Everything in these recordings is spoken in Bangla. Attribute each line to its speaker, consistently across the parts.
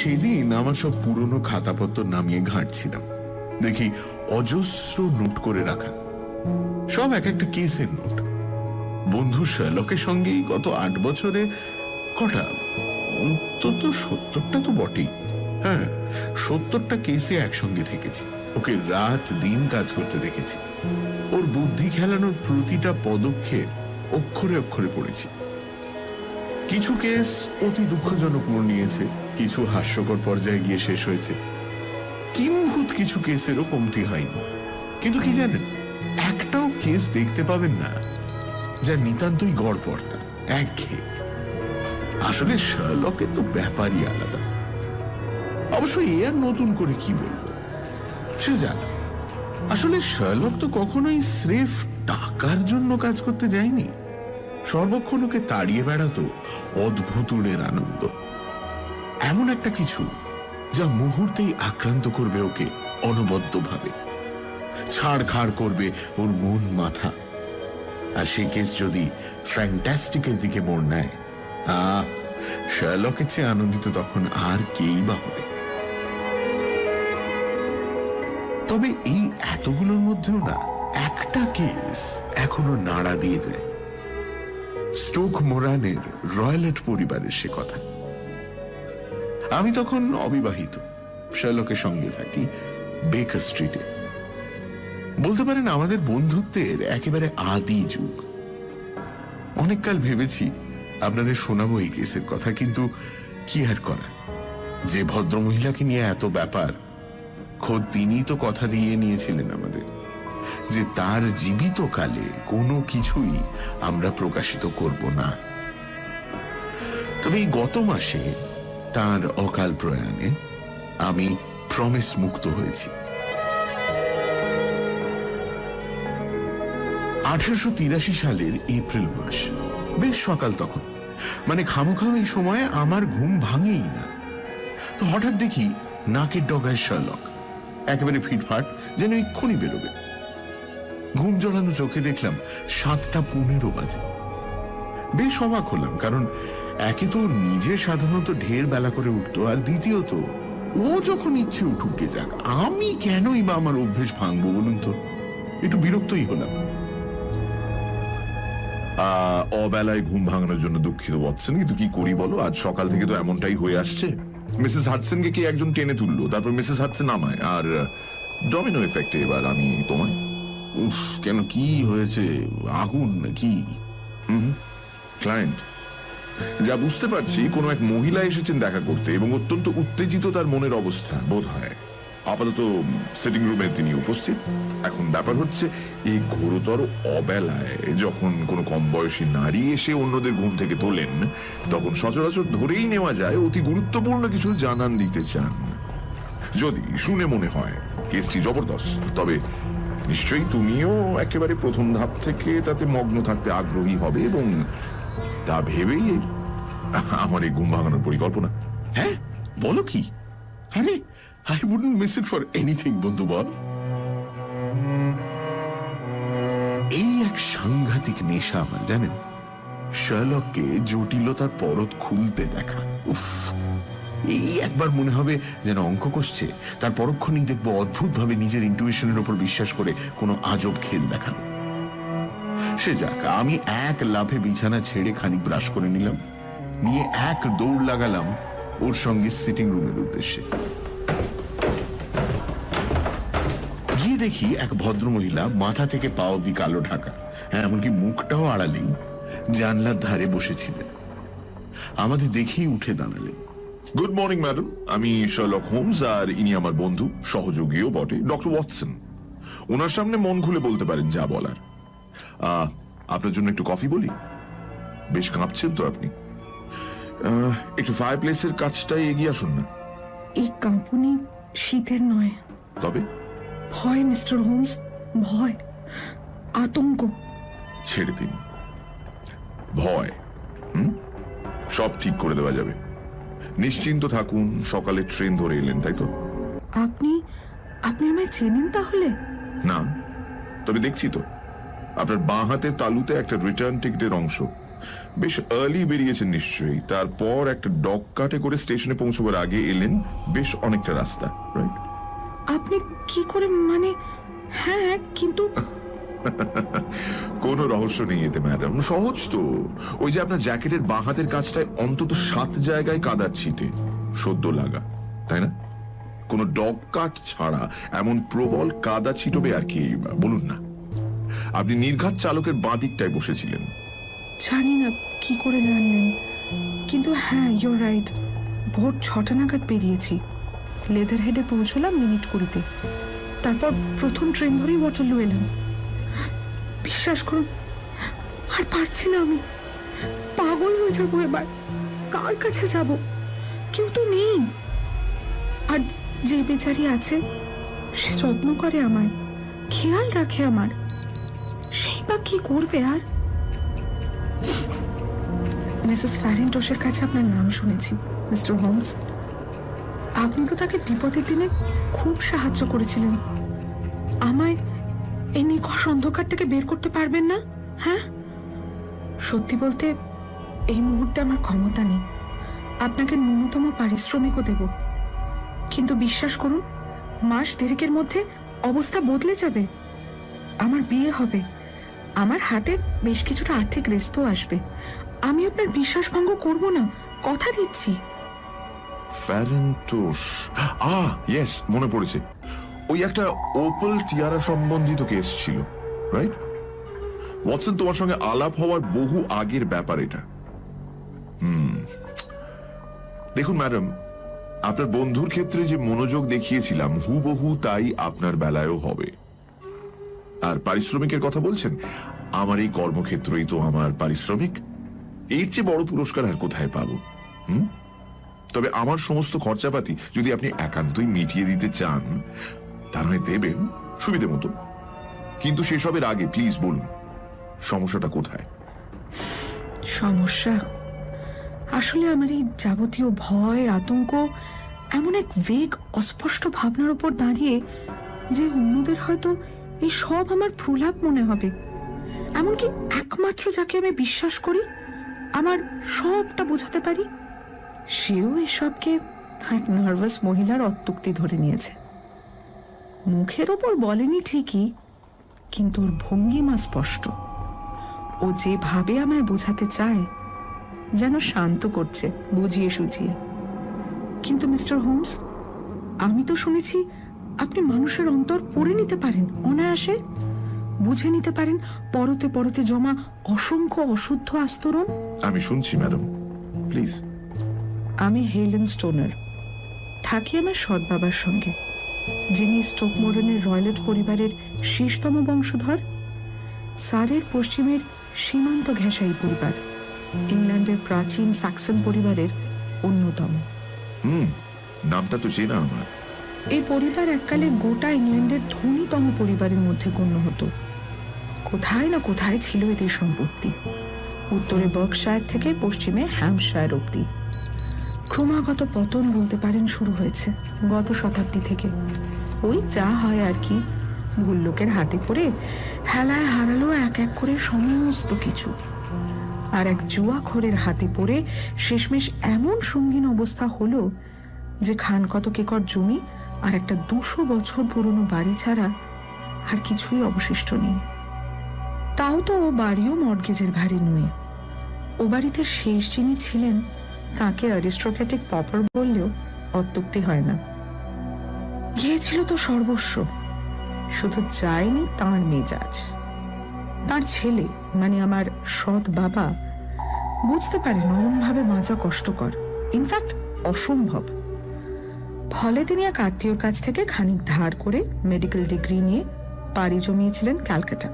Speaker 1: সেদিন আমার সব পুরনো খাতাপত্র নামিয়ে ঘাঁটছিলাম, দেখি অজস্র নোট করে রাখা, সব এক একটা কেসের নোট। বন্ধু শার্লকের সঙ্গেই গত 8 বছরে কটা, অন্তত 70টা তো বটেই। হ্যাঁ, 70টা কেসে একসঙ্গে থেকেছি, ওকে রাত দিন কাজ করতে দেখেছি, ওর বুদ্ধি খেলানোর প্রতিটা পদক্ষেপ অক্ষরে অক্ষরে পড়েছি। কিছু কেস অতি দুঃখজনক মোড় নিয়েছে, কিছু হাস্যকর পর্যায়ে গিয়ে শেষ হয়েছে, কিম্ভূত কিছু কেসেরও কমতি হয়নি। কিন্তু কি জানেন, একটাও কেস দেখতে পাবেন না যা নিতান্তই গড়পড়তা, একঘেয়ে। আসলে শার্লকের তো ব্যাপারই আলাদা। অবশ্য এ আর নতুন করে কি বলবো, সে যা। আসলে শার্লক তো কখনোই স্রেফ টাকার জন্য কাজ করতে যায়নি, সর্বক্ষণ ওকে তাড়িয়ে বেড়াতো অদ্ভুতুড়ের আনন্দ, এমন একটা কিছু যা মুহূর্তেই আক্রান্ত করবে ওকে অনবদ্যভাবে, ছাড়খাড় করবে ওর মন মাথা। আর সেই কেস যদি ফ্যান্টাস্টিকের দিকে মোড় নেয়, শার্লকের চেয়ে আনন্দিত তখন আর কেই বা হবে। তবে এই এতগুলোর মধ্যেও না একটা কেস এখনো নাড়া দিয়ে যায়। স্টোক মোরানের রয়্যালেট পরিবারের সে কথা। আমি তখন অবিবাহিত, শার্লকের সঙ্গে থাকি বেকার স্ট্রিটে। বলতে পারেন আমাদের বন্ধুত্বের একেবারে আদি যুগ। অনেককাল ভেবেছি আপনাদের শোনাবো এই কেসের কথা, কিন্তু কি আর করা, যে ভদ্রমহিলাকে নিয়ে এত ব্যাপার, খোদ তিনিই তো কথা দিয়ে নিয়েছিলেন আমাদের যে তার জীবিত কালে কোনো কিছুই আমরা প্রকাশিত করব না। তবে এই গত মাসে তার অকাল প্রয়াণে আমি প্রমিস মুক্ত হয়েছি। 1883 সালের এপ্রিল মাস, বেশ সকাল তখন, মানে খামোখাম এই সময়ে আমার ঘুম ভাঙেই না। তো হঠাৎ দেখি নাকের ডগায় শার্লক, একেবারে ফিটফাট, যেন এক্ষুনি বেরোবে। ঘুম জড়ানো চোখে দেখলাম 7:15 বাজে। বেশ অবাক হলাম, কারণ একে তো নিজে সাধারণত ঢের বেলা করে উঠতো, আর দ্বিতীয়ত ও যখন ইচ্ছে উঠুক গে যাক, আমি কেনই বা আমার অভ্যেস ভাঙবো বলুন তো? একটু বিরক্তই হলাম।
Speaker 2: অবেলায় ঘুম ভাঙানোর জন্য দুঃখিত বৎসন, কিন্তু কি করি বলো, আজ সকাল থেকে তো এমনটাই হয়ে আসছে। মিসেস হাডসনকে কি একজন টেনে তুললো, তারপর মিসেস হাডসন আমায়, আর ডমিনো এফেক্টে এবার আমি তোমায়।
Speaker 1: উফ, কেন, কি হয়েছে? আগুন নাকি?
Speaker 2: ক্লায়েন্ট। যা বুঝতে পারছি, কোনো এক মহিলা এসেছেন দেখা করতে, এবং অত্যন্ত উত্তেজিত তার মনের অবস্থা বোধ হয়। আপাতত সিটিং রুমে তিনি উপস্থিত। এখন ব্যাপার হচ্ছে, এই ঘোরতর অবেলায় যখন কোনো কম বয়সী নারী এসে অন্যদের ঘুম থেকে তোলেন, তখন সচরাচর ধরেই নেওয়া যায় অতি গুরুত্বপূর্ণ কিছু জানান দিতে চান। যদি শুনে মনে হয় কেসটি জবরদস্ত, তবে নিশ্চয়ই তুমিও একেবারে প্রথম ধাপ থেকে তাতে মগ্ন থাকতে আগ্রহী হবে, এবং তা ভেবেই আমার এই ঘুম ভাঙানোর পরিকল্পনা।
Speaker 1: হ্যাঁ, বলো কি? আরে, I wouldn't miss it for anything, বন্ধু বল। এই এক সাংঘাতিক নেশা আমার, জানেন, শার্লককে জটিলতার পরত খুলতে দেখা। উফ, এই একবার মনে হবে যেন অঙ্ক কষছে, তার পরক্ষণেই দেখবো অদ্ভুতভাবে নিজের ইন্টুইশনের উপর বিশ্বাস করে কোনো আজব খেল দেখানো। সে যাক, আমি এক লাফে বিছানা ছেড়ে খানিক ব্রাশ করে নিলাম, নিয়ে এক দৌড় লাগালাম ওর সঙ্গে সিটিং রুমের উদ্দেশ্যে। গিয়ে দেখি এক ভদ্রমহিলা মাথা থেকে পা অব্দি কালো ঢাকা, হ্যাঁ, এমনকি মুখটাও আড়ালেই জানলার ধারে বসেছিলেন। আমাদের দেখেই উঠে দাঁড়ালেন।
Speaker 2: গুড মর্নিং ম্যাডাম, আমি শার্লক হোমস, আর ইনি আমার বন্ধু, সহযোগীও বটে, ডক্টর ওয়াটসন। ওনার সামনে মন খুলে বলতে পারেন যা বলার। আপনার জন্য একটু কফি বলি? বেশ কাঁপছেন তো আপনি, একটু ফায়ার প্লেসের কাছটাই এগিয়ে আসুন না।
Speaker 3: এই কাঁপুনি শীতের নয়,
Speaker 2: তবে
Speaker 3: ভয় মিস্টার হোমস, ভয়, আতঙ্ক।
Speaker 2: ছেড়ে দিন ভয়, সব ঠিক করে দেওয়া যাবে। নিশ্চিন্ত থাকুন, সকালে ট্রেন ধরে এলেন, তাই তো?
Speaker 3: আপনি আপনি আমায় চেনেন তাহলে?
Speaker 2: না, তবে দেখছি তো আপনার বাঁ হাতের তালুতে একটা রিটার্ন টিকিটের অংশ। বেশ আর্লি বেরিয়েছেন নিশ্চয়ই। তারপর একটা ডগ কাটে করে স্টেশনে পৌঁছবার আগে এলেন বেশ অনেকটা রাস্তা, রাইট?
Speaker 3: আপনি কি করে মানে? হ্যাঁ, কিন্তু
Speaker 2: কোনো রহস্য নেই এতে ম্যাডাম, সহজ তো। ওই যে আপনার জ্যাকেটের বাঁ হাতের কাছটায় অন্তত 7 জায়গায় কাদার ছিটে সদ্য লাগা, তাই না? কোনো ডগ কাট ছাড়া এমন প্রবল কাদা ছিটবে আর কি বলুন না। আপনি নির্ঘাত চালকের বাঁ দিকটায় বসেছিলেন।
Speaker 3: জানি না কি করে জানলেন, কিন্তু হ্যাঁ, ইউর রাইট। ভোর 6টা নাগাদ বেরিয়েছি। লেদার হেডে পৌঁছলাম মিনিট 20-তে। তারপর প্রথম ট্রেন ধরেই ওয়াটারলু এলাম। বিশ্বাস করুন, আর পারছি না, আমি পাগল হয়ে যাবো এবার। কার কাছে যাব? কেউ তো নেই। আর যে বেচারি আছে, সে যত্ন করে আমায়, খেয়াল রাখে আমার, সেই বা কি করবে আর? মিসেস ফ্যারিন্টোসের কাছে আপনার নাম শুনেছি, মিস্টার হোমস। আপনি তো তাকে বিপদের দিনে খুব সাহায্য করেছিলেন। আমায় এই নিকষ অন্ধকার থেকে বের করতে পারবেন না? হ্যাঁ, সত্যি বলতে এই মুহূর্তে আমার ক্ষমতা নেই। আপনাকে ন্যূনতম পারিশ্রমিকও দেব, কিন্তু বিশ্বাস করুন, মাস দেড়েকের মধ্যে অবস্থা বদলে যাবে। আমার বিয়ে হবে, আমার হাতে বেশ কিছুটা আর্থিক রেস্তও আসবে। আমি আপনার বিশ্বাস ভঙ্গ করব না, কথা দিচ্ছি।
Speaker 2: ফ্যারেন্টোস, ইয়েস, মনে পড়েছে। ওই একটা ওপেল টিয়ারা সম্বন্ধিত কেস ছিল, রাইট? ওয়াটসন, তোমার সঙ্গে আলাপ হওয়ার বহু আগের ব্যাপার এটা। দেখুন ম্যাডাম, আপনার বন্ধুর ক্ষেত্রে যে মনোযোগ দেখিয়েছিলাম হুবহু তাই আপনার বেলায়ও হবে। আর পারিশ্রমিকের কথা বলছেন, আমার এই কর্মক্ষেত্রই তো আমার পারিশ্রমিক। এর চেয়ে বড় পুরস্কার আর কোথায় পাবো? তবে আমার সমস্ত খরচাপাতি যদি আপনি একান্তই মিটিয়ে দিতে চান, তা নয় দেবেন সুবিধে মতো, কিন্তু সেসবের আগে প্লিজ বলুন সমস্যাটা কোথায়?
Speaker 3: সমস্যা আসলে আমার এই যাবতীয় ভয়, আতঙ্ক এমন এক ভেগ অস্পষ্ট ভাবনার উপর দাঁড়িয়ে যে অন্যদের হয়তো এই সব আমার প্রলাপ মনে হবে। এমনকি একমাত্র যাকে আমি বিশ্বাস করি, আমার সবটা বোঝাতে পারি, সেও এসবকে এক নার্ভাস মহিলার অত্যুক্তি ধরে নিয়েছে। মুখের ওপর বলেনি ঠিকই, কিন্তু ওর ভঙ্গিমা স্পষ্ট। ও যেভাবে আমায় বোঝাতে চায়, যেন শান্ত করছে বুঝিয়ে সুঝিয়ে। কিন্তু মিস্টার হোমস, আমি তো শুনেছি আপনি মানুষের অন্তর পড়ে নিতে পারেন অনায়াসে, বুঝে নিতে পারেন পরতে পরতে জমা অসংখ্য অশুদ্ধ আস্তরণ।
Speaker 2: আমি শুনছি ম্যাডাম, প্লিজ।
Speaker 3: আমি হেলেন স্টোনার, থাকি আমার সৎ বাবার সঙ্গে, যিনি স্টোকমোরনের রয়্যালট পরিবারের শেষতম বংশধর। সারের পশ্চিমের সীমান্ত ঘেঁষা এই পরিবার ইংল্যান্ডের প্রাচীন স্যাক্সন পরিবারের অন্যতম।
Speaker 2: নামটা তো চেনা আমার।
Speaker 3: এই পরিবার এককালে গোটা ইংল্যান্ডের ধনীতম পরিবারের মধ্যে গণ্য হতো। কোথায় না কোথায় ছিল এদের সম্পত্তি, উত্তরে বার্কশায়ার থেকে পশ্চিমে হ্যাম্পশায়ার অব্দি। ক্রমাগত পতন বলতে পারেন শুরু হয়েছে গত শতাব্দী থেকে। ওই যা হয় আর কি, ভুল লোকের হাতে পড়ে হেলায় হারালো এক এক করে সমস্ত কিছু। আর এক জুয়াখোরের হাতে পড়ে শেষমেশ এমন সঙ্গীন অবস্থা হলো যে খান কতক একর জমি আর একটা 200 বছর পুরনো বাড়ি ছাড়া আর কিছুই অবশিষ্ট নেই। তাও তো ও বাড়িও মর্টগেজের ভারে নুয়ে। ও বাড়িতে শেষ যিনি ছিলেন তাকে অ্যারিস্টোক্র্যাটিক পপার বললেও অত্যুক্তি হয় না। গিয়েছিল তো সর্বস্ব, শুধু যায়নি তাঁর মেজাজ। তার ছেলে মানে আমার সৎ বাবা বুঝতে পারেন অমনভাবে বাঁচা কষ্টকর, ইনফ্যাক্ট অসম্ভব। ফলে তিনি এক আত্মীয়র কাছ থেকে খানিক ধার করে মেডিকেল ডিগ্রি নিয়ে পাড়ি জমিয়েছিলেন ক্যালকাটা।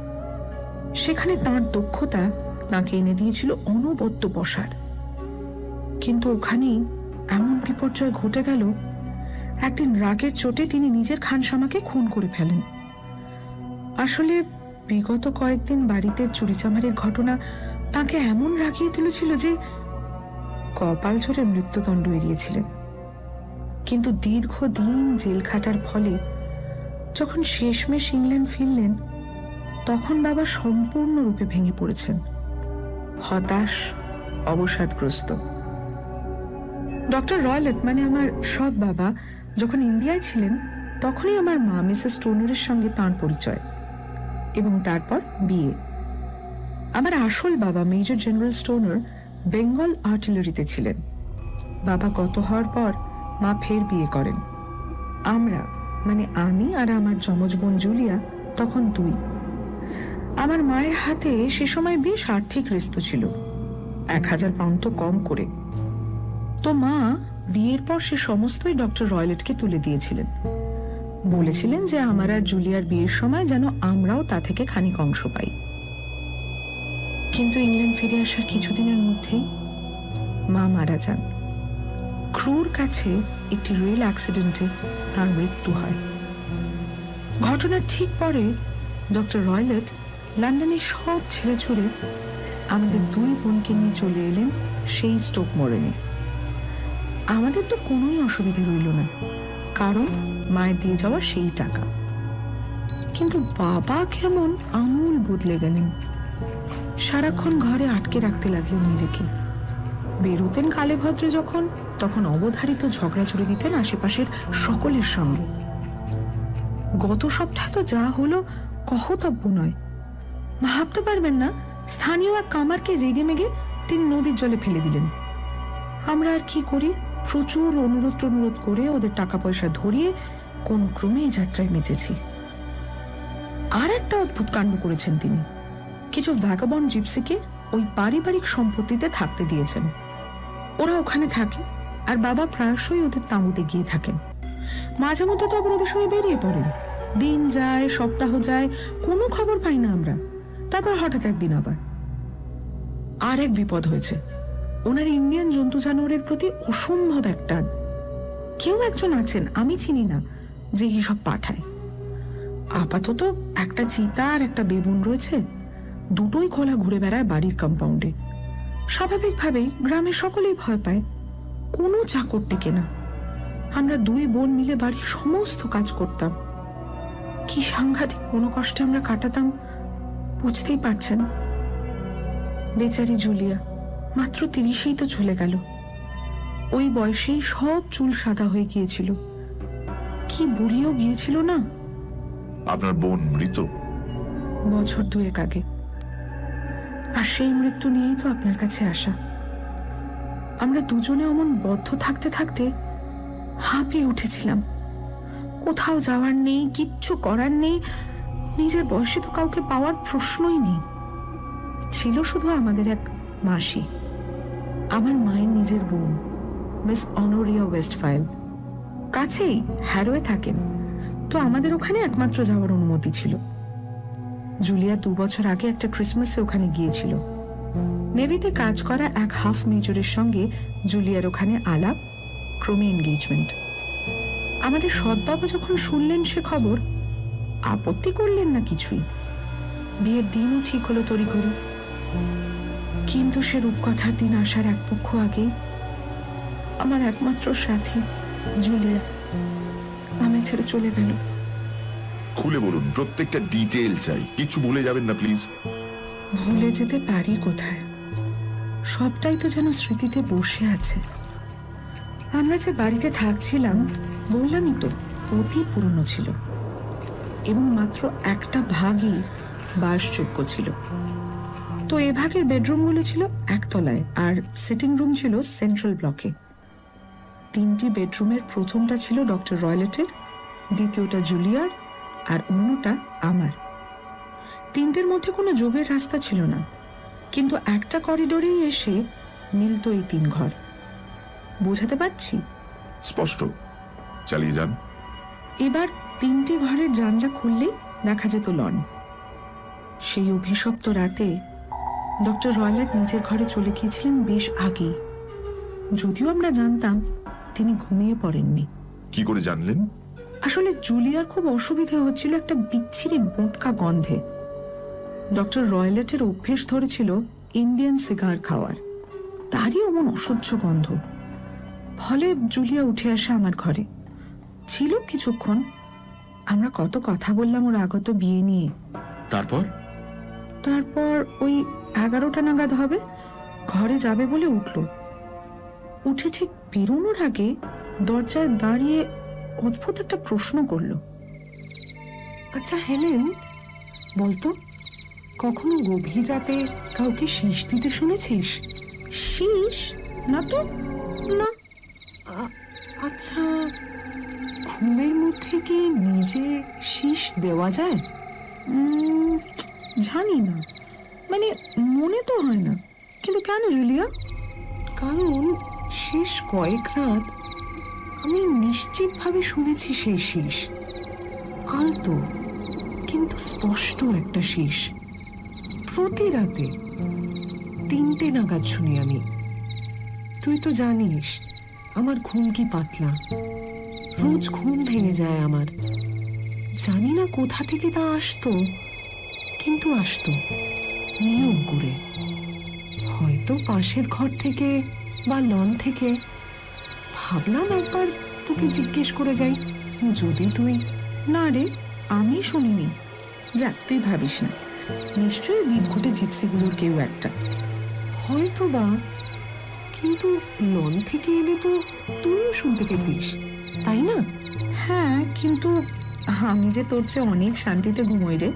Speaker 3: সেখানে তাঁর দক্ষতা তাঁকে এনে দিয়েছিল অনবদ্য বসার। কিন্তু ওখানেই এমন বিপর্যয় ঘটে গেল, একদিন রাগের চোটে তিনি নিজের খানসামাকে খুন করে ফেলেন। আসলে বিগত কয়েকদিন বাড়িতে চুরিচামারির ঘটনা তাকে এমন রাগিয়ে তুলেছিল যে কপাল ঝরে মৃত্যুদণ্ড এড়িয়েছিলেন। কিন্তু দীর্ঘদিন জেল খাটার ফলে যখন শেষমেশ ইংল্যান্ড ফিরলেন, তখন বাবা সম্পূর্ণরূপে ভেঙে পড়েছেন। হতাশ, অবসাদগ্রস্ত। ডক্টর রয়লেট মানে আমার সৎ বাবা যখন ইন্ডিয়ায় ছিলেন তখনই আমার মা মিসেস স্টোনারের সঙ্গে তাঁর পরিচয়, এবং তারপর বিয়ে। আমার আসল বাবা মেজর জেনারেল স্টোনার বেঙ্গল আর্টিলারিতে ছিলেন। বাবা গত হওয়ার পর মা ফের বিয়ে করেন। আমরা মানে আমি আর আমার যমজ বোন জুলিয়া তখন 2। আমার মায়ের হাতে সে সময় বেশ আর্থিক রেস্ত ছিল, 1000 পাউন্ড তো কম করে। তো মা বিয়ের পর সে সমস্তই ডক্টর রয়লেটকে তুলে দিয়েছিলেন। বলেছিলেন যে আমার আর জুলিয়ার বিয়ের সময় যেন আমরাও তা থেকে খানিক অংশ পাই। কিন্তু ইংল্যান্ড ফিরে আসার কিছুদিনের মধ্যেই মা মারা যান। ক্রুর কাছে একটি রেল অ্যাক্সিডেন্টে তার মৃত্যু হয়। ঘটনার ঠিক পরে ডক্টর রয়লেট লন্ডনে সব ছেড়ে ছুড়ে আমাদের 2 বোনকে নিয়ে চলে এলেন সেই স্টোক মোরেনে। আমাদের তো কোনোই অসুবিধে রইল না, কারণ মায়ের দিয়ে যাওয়া সেই টাকা। কিন্তু বাবা কেমন আমূল বদলে গেলেন। সারাক্ষণ ঘরে আটকে রাখতে লাগলেন নিজেকে। বেরোতেন কালে ভদ্রে যখন, তখন অবধারিত ঝগড়া জুড়ে দিতেন আশেপাশের সকলের সঙ্গে। গত সপ্তাহে তো যা হলো কহতব্য নয়। ভাবতে পারবেন না, স্থানীয় এক কামারকে রেগে মেগে তিনি নদীর জলে ফেলে দিলেন। আমরা আর কি করি, প্রচুর অনুরোধ করে ওদের টাকা পয়সা ধরিয়ে কোন ক্রমে এই যাত্রায় মেচেছি। আর একটা অদ্ভুত কাণ্ড করেছেন তিনি। কিছু ভ্যাগাবন্ড জিপসিকে ওই পারিবারিক সম্পত্তিতে থাকতে দিয়েছেন। ওরা ওখানে থাকে আর বাবা প্রায়শই ওদের তাঁবুতে গিয়ে থাকেন। মাঝে মধ্যে তো আবার ওদের সঙ্গে বেরিয়ে পড়েন। দিন যায়, সপ্তাহ যায়, কোনো খবর পাই না আমরা। তারপর হঠাৎ একদিন আবার আর এক বিপদ হয়েছে। ওনার ইন্ডিয়ান জন্তু জানোয়ারের প্রতি অসম্ভব এক টান। কেউ একজন আছেন, আমি চিনি না, যে এইসব পাঠায়। আপাতত একটা চিতা আর একটা বেবুন রয়েছে, দুটোই খোলা ঘুরে বেড়ায় বাড়ির কম্পাউন্ডে। স্বাভাবিকভাবেই গ্রামের সকলেই ভয় পায়। কোনো চাকর টেকে না। আমরা 2 বোন মিলে বাড়ির সমস্ত কাজ করতাম। কি সাংঘাতিক মনোকষ্টে আমরা কাটাতাম বুঝতেই পারছেন। বেচারি জুলিয়া মাত্র 30এই তো চলে গেল। ওই বয়সেই সব চুল সাদা হয়ে গিয়েছিল, কি বুড়িও গিয়েছিল না।
Speaker 2: আপনার বোন মৃত?
Speaker 3: বছর 2 আগে। আর সেই মৃত্যু নিয়েই তো আপনার কাছে আসা। আমরা দুজনে অমন বদ্ধ থাকতে থাকতে হাঁপিয়ে উঠেছিলাম। কোথাও যাওয়ার নেই, কিচ্ছু করার নেই। নিজের বয়সে তো কাউকে পাওয়ার প্রশ্নই নেই। ছিল শুধু আমাদের এক মাসি, আমার মায়ের নিজের বোন, মিস অনোরিয়া ওয়েস্টফাইল। কাছেই হ্যারোয়ে থাকেন, তো আমাদের ওখানে একমাত্র যাওয়ার অনুমতি ছিল। জুলিয়া 2 বছর আগে একটা ক্রিসমাসে ওখানে গিয়েছিল। নেভিতে কাজ করা এক হাফ মেজরের সঙ্গে জুলিয়ার ওখানে আলাপ, ক্রমে এনগেজমেন্ট। আমাদের সৎবাবা যখন শুনলেন সে খবর, আপত্তি করলেন না কিছুই। বিয়ের দিনও ঠিক হলো তড়িঘড়ি। কিন্তু সে রূপকথার দিন আসার এক পক্ষ আগেই আমার একমাত্র সাথী জুলিয়া আমায় ছেড়ে চলে গেল।
Speaker 2: খুলে বলুন, প্রত্যেকটা ডিটেইল চাই, কিছু ভুলে যাবেন না প্লিজ।
Speaker 3: ভুলে যেতে পারি কোথায়, সবটাই তো যেন স্মৃতিতে বসে আছে। আমরা যে বাড়িতে থাকছিলাম বললামই তো, অতি পুরনো ছিল এবং মাত্র একটা ভাগই বাসযোগ্য ছিল। তো এ ভাগের বেডরুমগুলো ছিল একতলায় আর সিটিং রুম ছিল সেন্ট্রাল ব্লকে। 3টি বেডরুমের প্রথমটা ছিল ডক্টর রয়লেটের, দ্বিতীয়টা জুলিয়ার আর অন্যটা আমার। 3টের মধ্যে কোনো যোগের রাস্তা ছিল না, কিন্তু একটা করিডোরেই এসে মিলত এই 3 ঘর। বোঝাতে পারছি?
Speaker 2: স্পষ্ট, চালিয়ে যান।
Speaker 3: এবার 3টে ঘরের জানলা খুললেই দেখা যেত লন। সেই অভিশপ্ত রাতে ডক্টর রয়লেট নিজের ঘরে চলে গিয়েছিলেন বেশ আগেই, যদিও আমরা জানতাম তিনি ঘুমিয়ে পড়েননি।
Speaker 2: কি করে জানলেন?
Speaker 3: আসলে জুলিয়ার খুব অসুবিধা হচ্ছিল একটা বিচ্ছিরি বোটকা গন্ধে। ডক্টর রয়লেটের অভ্যেস ধরেছিল ইন্ডিয়ান সিগার খাওয়ার, তারই অমন অসহ্য গন্ধ। ফলে জুলিয়া উঠে আসে আমার ঘরে। ছিল কিছুক্ষণ, আমরা কত কথা বললাম ওর আগত বিয়ে নিয়ে।
Speaker 1: তারপর
Speaker 3: তারপর ওই 11টা নাগাদ হবে, ঘরে যাবে বলে উঠল। উঠে ঠিক বেরোনোর আগে দরজায় দাঁড়িয়ে অদ্ভুত একটা প্রশ্ন করল।
Speaker 4: আচ্ছা হেলেন, বলতো কখনো গভীর রাতে কাউকে শীষ দিতে শুনেছিস?
Speaker 3: শীষ? না তো, না।
Speaker 4: আচ্ছা, ঘুমের মধ্যে কি নিজে শীষ দেওয়া যায়?
Speaker 3: জানি না, মানে মনে তো হয় না। কিন্তু কেন জুলিয়া?
Speaker 4: কারণ শেষ কয়েক রাত আমি নিশ্চিতভাবে শুনেছি সেই শীষ। আলতো কিন্তু স্পষ্ট একটা শীষ। প্রতি রাতে 3টে নাগাদ শুনি আমি। তুই তো জানিস আমার ঘুম কি পাতলা, রোজ ঘুম ভেঙে যায় আমার। জানি না কোথা থেকে তা আসতো, কিন্তু আসতো নিয়ম করে। হয়তো পাশের ঘর থেকে বা লন থেকে। ভাবলাম একবার তোকে জিজ্ঞেস করে যাই, যদি তুই।
Speaker 3: না রে, আমি শুনিনি। যাক, তুই ভাবিস না, নিশ্চয়ই বিদঘুটে জিপসিগুলোর কেউ একটা।
Speaker 4: হয়তো বা, কিন্তু লন থেকে এলে তো তুইও শুনতে পেতিস, তাই না?
Speaker 3: হ্যাঁ, কিন্তু আমি যে তোর চেয়ে অনেক শান্তিতে ঘুমোই রে।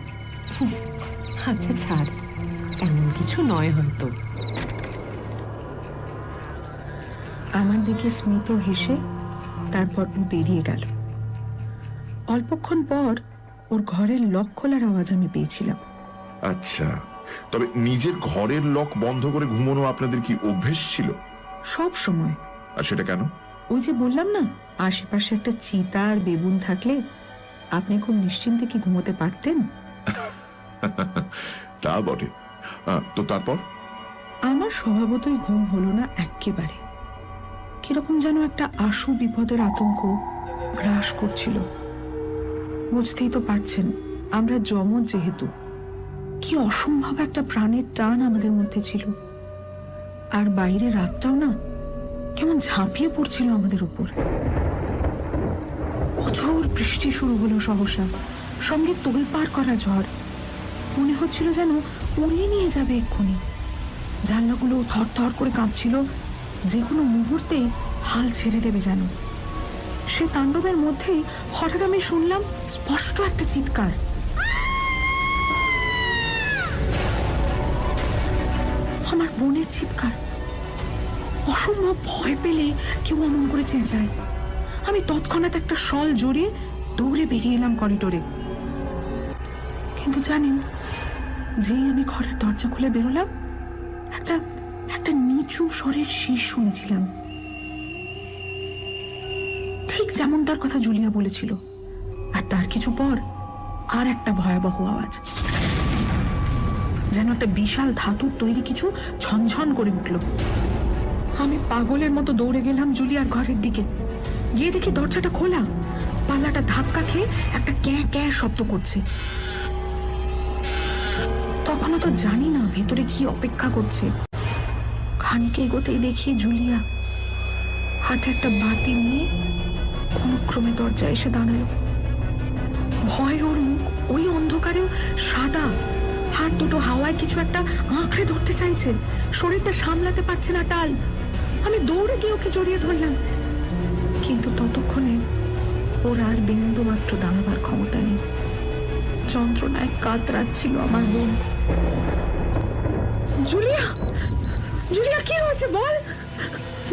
Speaker 4: আচ্ছা ছাড়, এমন কিছু নয় হয়তো।
Speaker 3: আমার দিকে স্মিত হেসে তারপর ও বেরিয়ে গেল। অল্পক্ষণ পর ওর ঘরের লক খোলার আওয়াজ আমি পেয়েছিলাম।
Speaker 2: আচ্ছা, তবে নিজের ঘরের লক বন্ধ করে ঘুমানো আপনাদের কি অভ্যেস ছিল?
Speaker 3: সব সময়।
Speaker 2: আর সেটা কেন?
Speaker 3: ওই যে বললাম না, আশেপাশে একটা চিতা আর বেবুন থাকলে আপনি খুব নিশ্চিন্তে কি ঘুমোতে পারতেন।
Speaker 2: তা বটে। তো তারপর?
Speaker 3: আমার স্বভাবতই ঘুম হলো না একেবারে। কিরকম যেন একটা আশু বিপদের আতঙ্ক গ্রাস করছিল। বুঝতেই তো পারছেন, আমরা যমজ যেহেতু, কি অসম্ভব একটা প্রাণের টান আমাদের মধ্যে ছিল। আর বাইরে রাতটাও না কেমন ঝাঁপিয়ে পড়ছিল আমাদের উপর। প্রচুর বৃষ্টি শুরু হলো সহসা, সঙ্গে তোলপাড় করা ঝড়। মনে হচ্ছিল যেন উড়িয়ে নিয়ে যাবে এক্ষুনি। জানলাগুলো থর থর করে কাঁপছিল, যে কোনো মুহূর্তেই হাল ছেড়ে দেবে যেন। সে তাণ্ডবের মধ্যেই হঠাৎ আমি শুনলাম স্পষ্ট একটা চিৎকার। আমার বোনের চিৎকার। অসম্ভব ভয় পেলে কেউ অমন করে চেঁচায়। আমি তৎক্ষণাৎ একটা শল জড়িয়ে দৌড়ে বেরিয়ে এলাম করিডোরে। কিন্তু জানেন, যেই আমি ঘরের দরজা খুলে বেরোলাম, একটা একটা নিচু স্বরের শীষ শুনেছিলাম, ঠিক যেমনটার কথা জুলিয়া বলেছিল। আর তার কিছু পর আর একটা ভয়াবহ আওয়াজ, যেন একটা বিশাল ধাতুর তৈরি কিছু ঝনঝন করে উঠল। আমি পাগলের মতো দৌড়ে গেলাম জুলিয়ার ঘরের দিকে। গিয়ে দেখি দরজাটা খোলা, পাল্লাটা ধাক্কা খেয়ে একটা ক্যাঁ ক্যাঁ শব্দ করছে। তখনও তো জানি না ভেতরে কি অপেক্ষা করছে। খানিক এগোতেই দেখি জুলিয়া হাতে একটা বাতি নিয়ে কোনক্রমে দরজায় এসে দাঁড়ালো। ভয় ওর মুখ ওই অন্ধকারেও সাদা, হাত দুটো হাওয়ায় কিছু একটা আঁকড়ে ধরতে চাইছে, শরীরটা সামলাতে পারছে না টাল। আমি দৌড়ে গিয়ে ওকে জড়িয়ে ধরলাম, কিন্তু ততক্ষণে ওর আর বিন্দু মাত্র দাঁড়াবার ক্ষমতা নেই। যন্ত্রণায় কাতরাচ্ছিল আমার বোন। জুলিয়া, জুলিয়া, কি হয়েছে বল,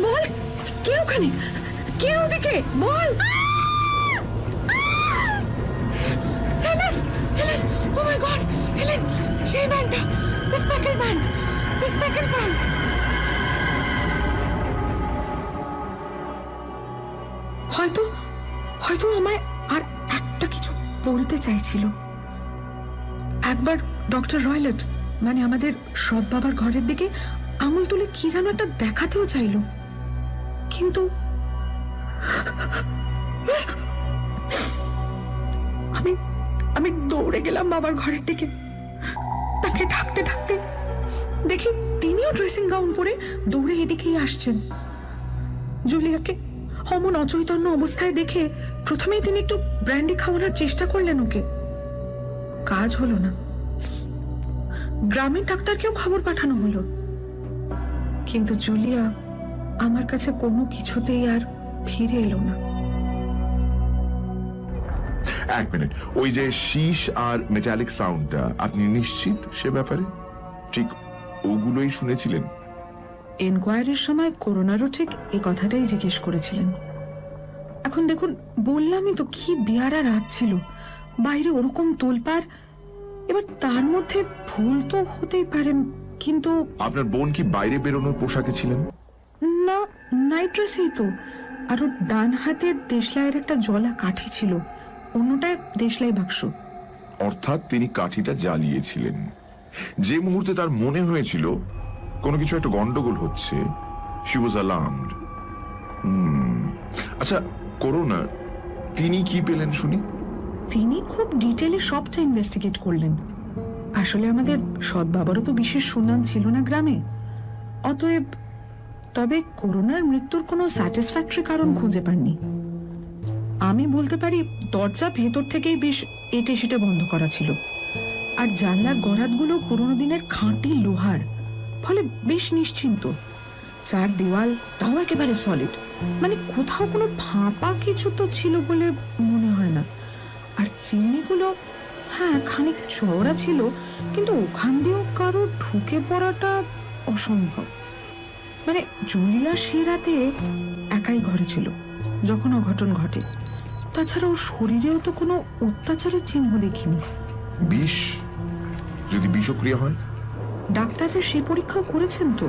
Speaker 3: বল, কে ওখানে, কে ওদিকে, বল। হেলেন, হেলেন, ও মাই গড, হেলেন, সেই ব্যান্ডটা, দ্য স্পেকল ব্যান্ড, দ্য স্পেকল ব্যান্ড। হয়তো হয়তো আমায় আর একটা কিছু বলতে চাইছিল। একবার ডক্টর রয়লেট, মানে আমাদের সৎ বাবার ঘরের দিকে আঙুল তুলে কি যেন একটা দেখাতেও চাইল, কিন্তু আমি আমি দৌড়ে গেলাম বাবার ঘরের দিকে। তাকে ঢাকতে ঢাকতে দেখি তিনিও ড্রেসিং গাউন পরে দৌড়ে এদিকেই আসছেন। জুলিয়াকে অমন অচৈতন্য অবস্থায় দেখে প্রথমেই তিনি একটু ব্র্যান্ডি খাওয়ানোর চেষ্টা করলেন ওকে। কাজ হলো না। গ্রামের ডাক্তারকেও খবর পাঠানো হলো, কিন্তু জুলিয়া আমার কাছে কোনো কিছুতেই আর ফিরে এলো না।
Speaker 2: এক মিনিট, ওই যে শীষ আর মেটালিক সাউন্ডটা, আপনি নিশ্চিত সে ব্যাপারে? ঠিক ওগুলোই শুনেছিলেন?
Speaker 3: এনকোয়ারির সময় করোনারও ঠিক এই কথাটাই জিজ্ঞেস করেছিলেন। এখন দেখুন, বললামই তো কি বেয়ারা রাত ছিল, বাইরে ওরকম তোলপাড়, এবার তার মধ্যে ভুল তো হতেই পারে, কিন্তু
Speaker 2: আপনার বোন কি বাইরে বেরোনোর পোশাকে ছিলেন?
Speaker 3: না, নাইট ড্রেসেই তো। আর ওর ডান হাতে দেশলাইয়ের একটা জলা কাঠি ছিল, অন্যটায় দেশলাই বাক্স।
Speaker 2: অর্থাৎ তিনি কাঠিটা জ্বালিয়েছিলেন যে মুহূর্তে তার মনে হয়েছিল কোনো কিছু একটা গন্ডগোল হচ্ছে। She was alarmed. আচ্ছা, করোনা তিনি কি পেলেন শুনি?
Speaker 3: তিনি খুব ডিটেলে সবটা ইনভেস্টিগেট করলেন। আসলে আমাদের সৎ বাবারও তো বিশেষ সুনাম ছিল না গ্রামে, অতএব তবে করোনার মৃত্যুর কোনো স্যাটিসফ্যাক্টরি কারণ খুঁজে পাননি। আমি বলতে পারি দরজা ভেতর থেকেই বেশ এটে সেটে বন্ধ করা ছিল, আর জানলার গরাদগুলো পুরোনো দিনের খাঁটি লোহার, ফলে বেশ নিশ্চিন্ত। চার দেওয়াল তাও একেবারে সলিড, মানে কোথাও কোনো ফাঁপা কিছু তো ছিল বলে মনে হয় না। আর চিমনিগুলো হ্যাঁ খানিক চওড়া ছিল, কিন্তু ওখান দিয়েও কারো ঢুকে পড়াটা অসম্ভব। মানে জুলিয়া সে রাতে একাই ঘরে ছিল যখন অঘটন ঘটে। তাছাড়া ওর শরীরেও তো কোনো অত্যাচারের চিহ্ন দেখিনি।
Speaker 2: বিষ? যদি বিষক্রিয়া হয়?
Speaker 3: ডাক্তাররা সে পরীক্ষা করেছেন তো,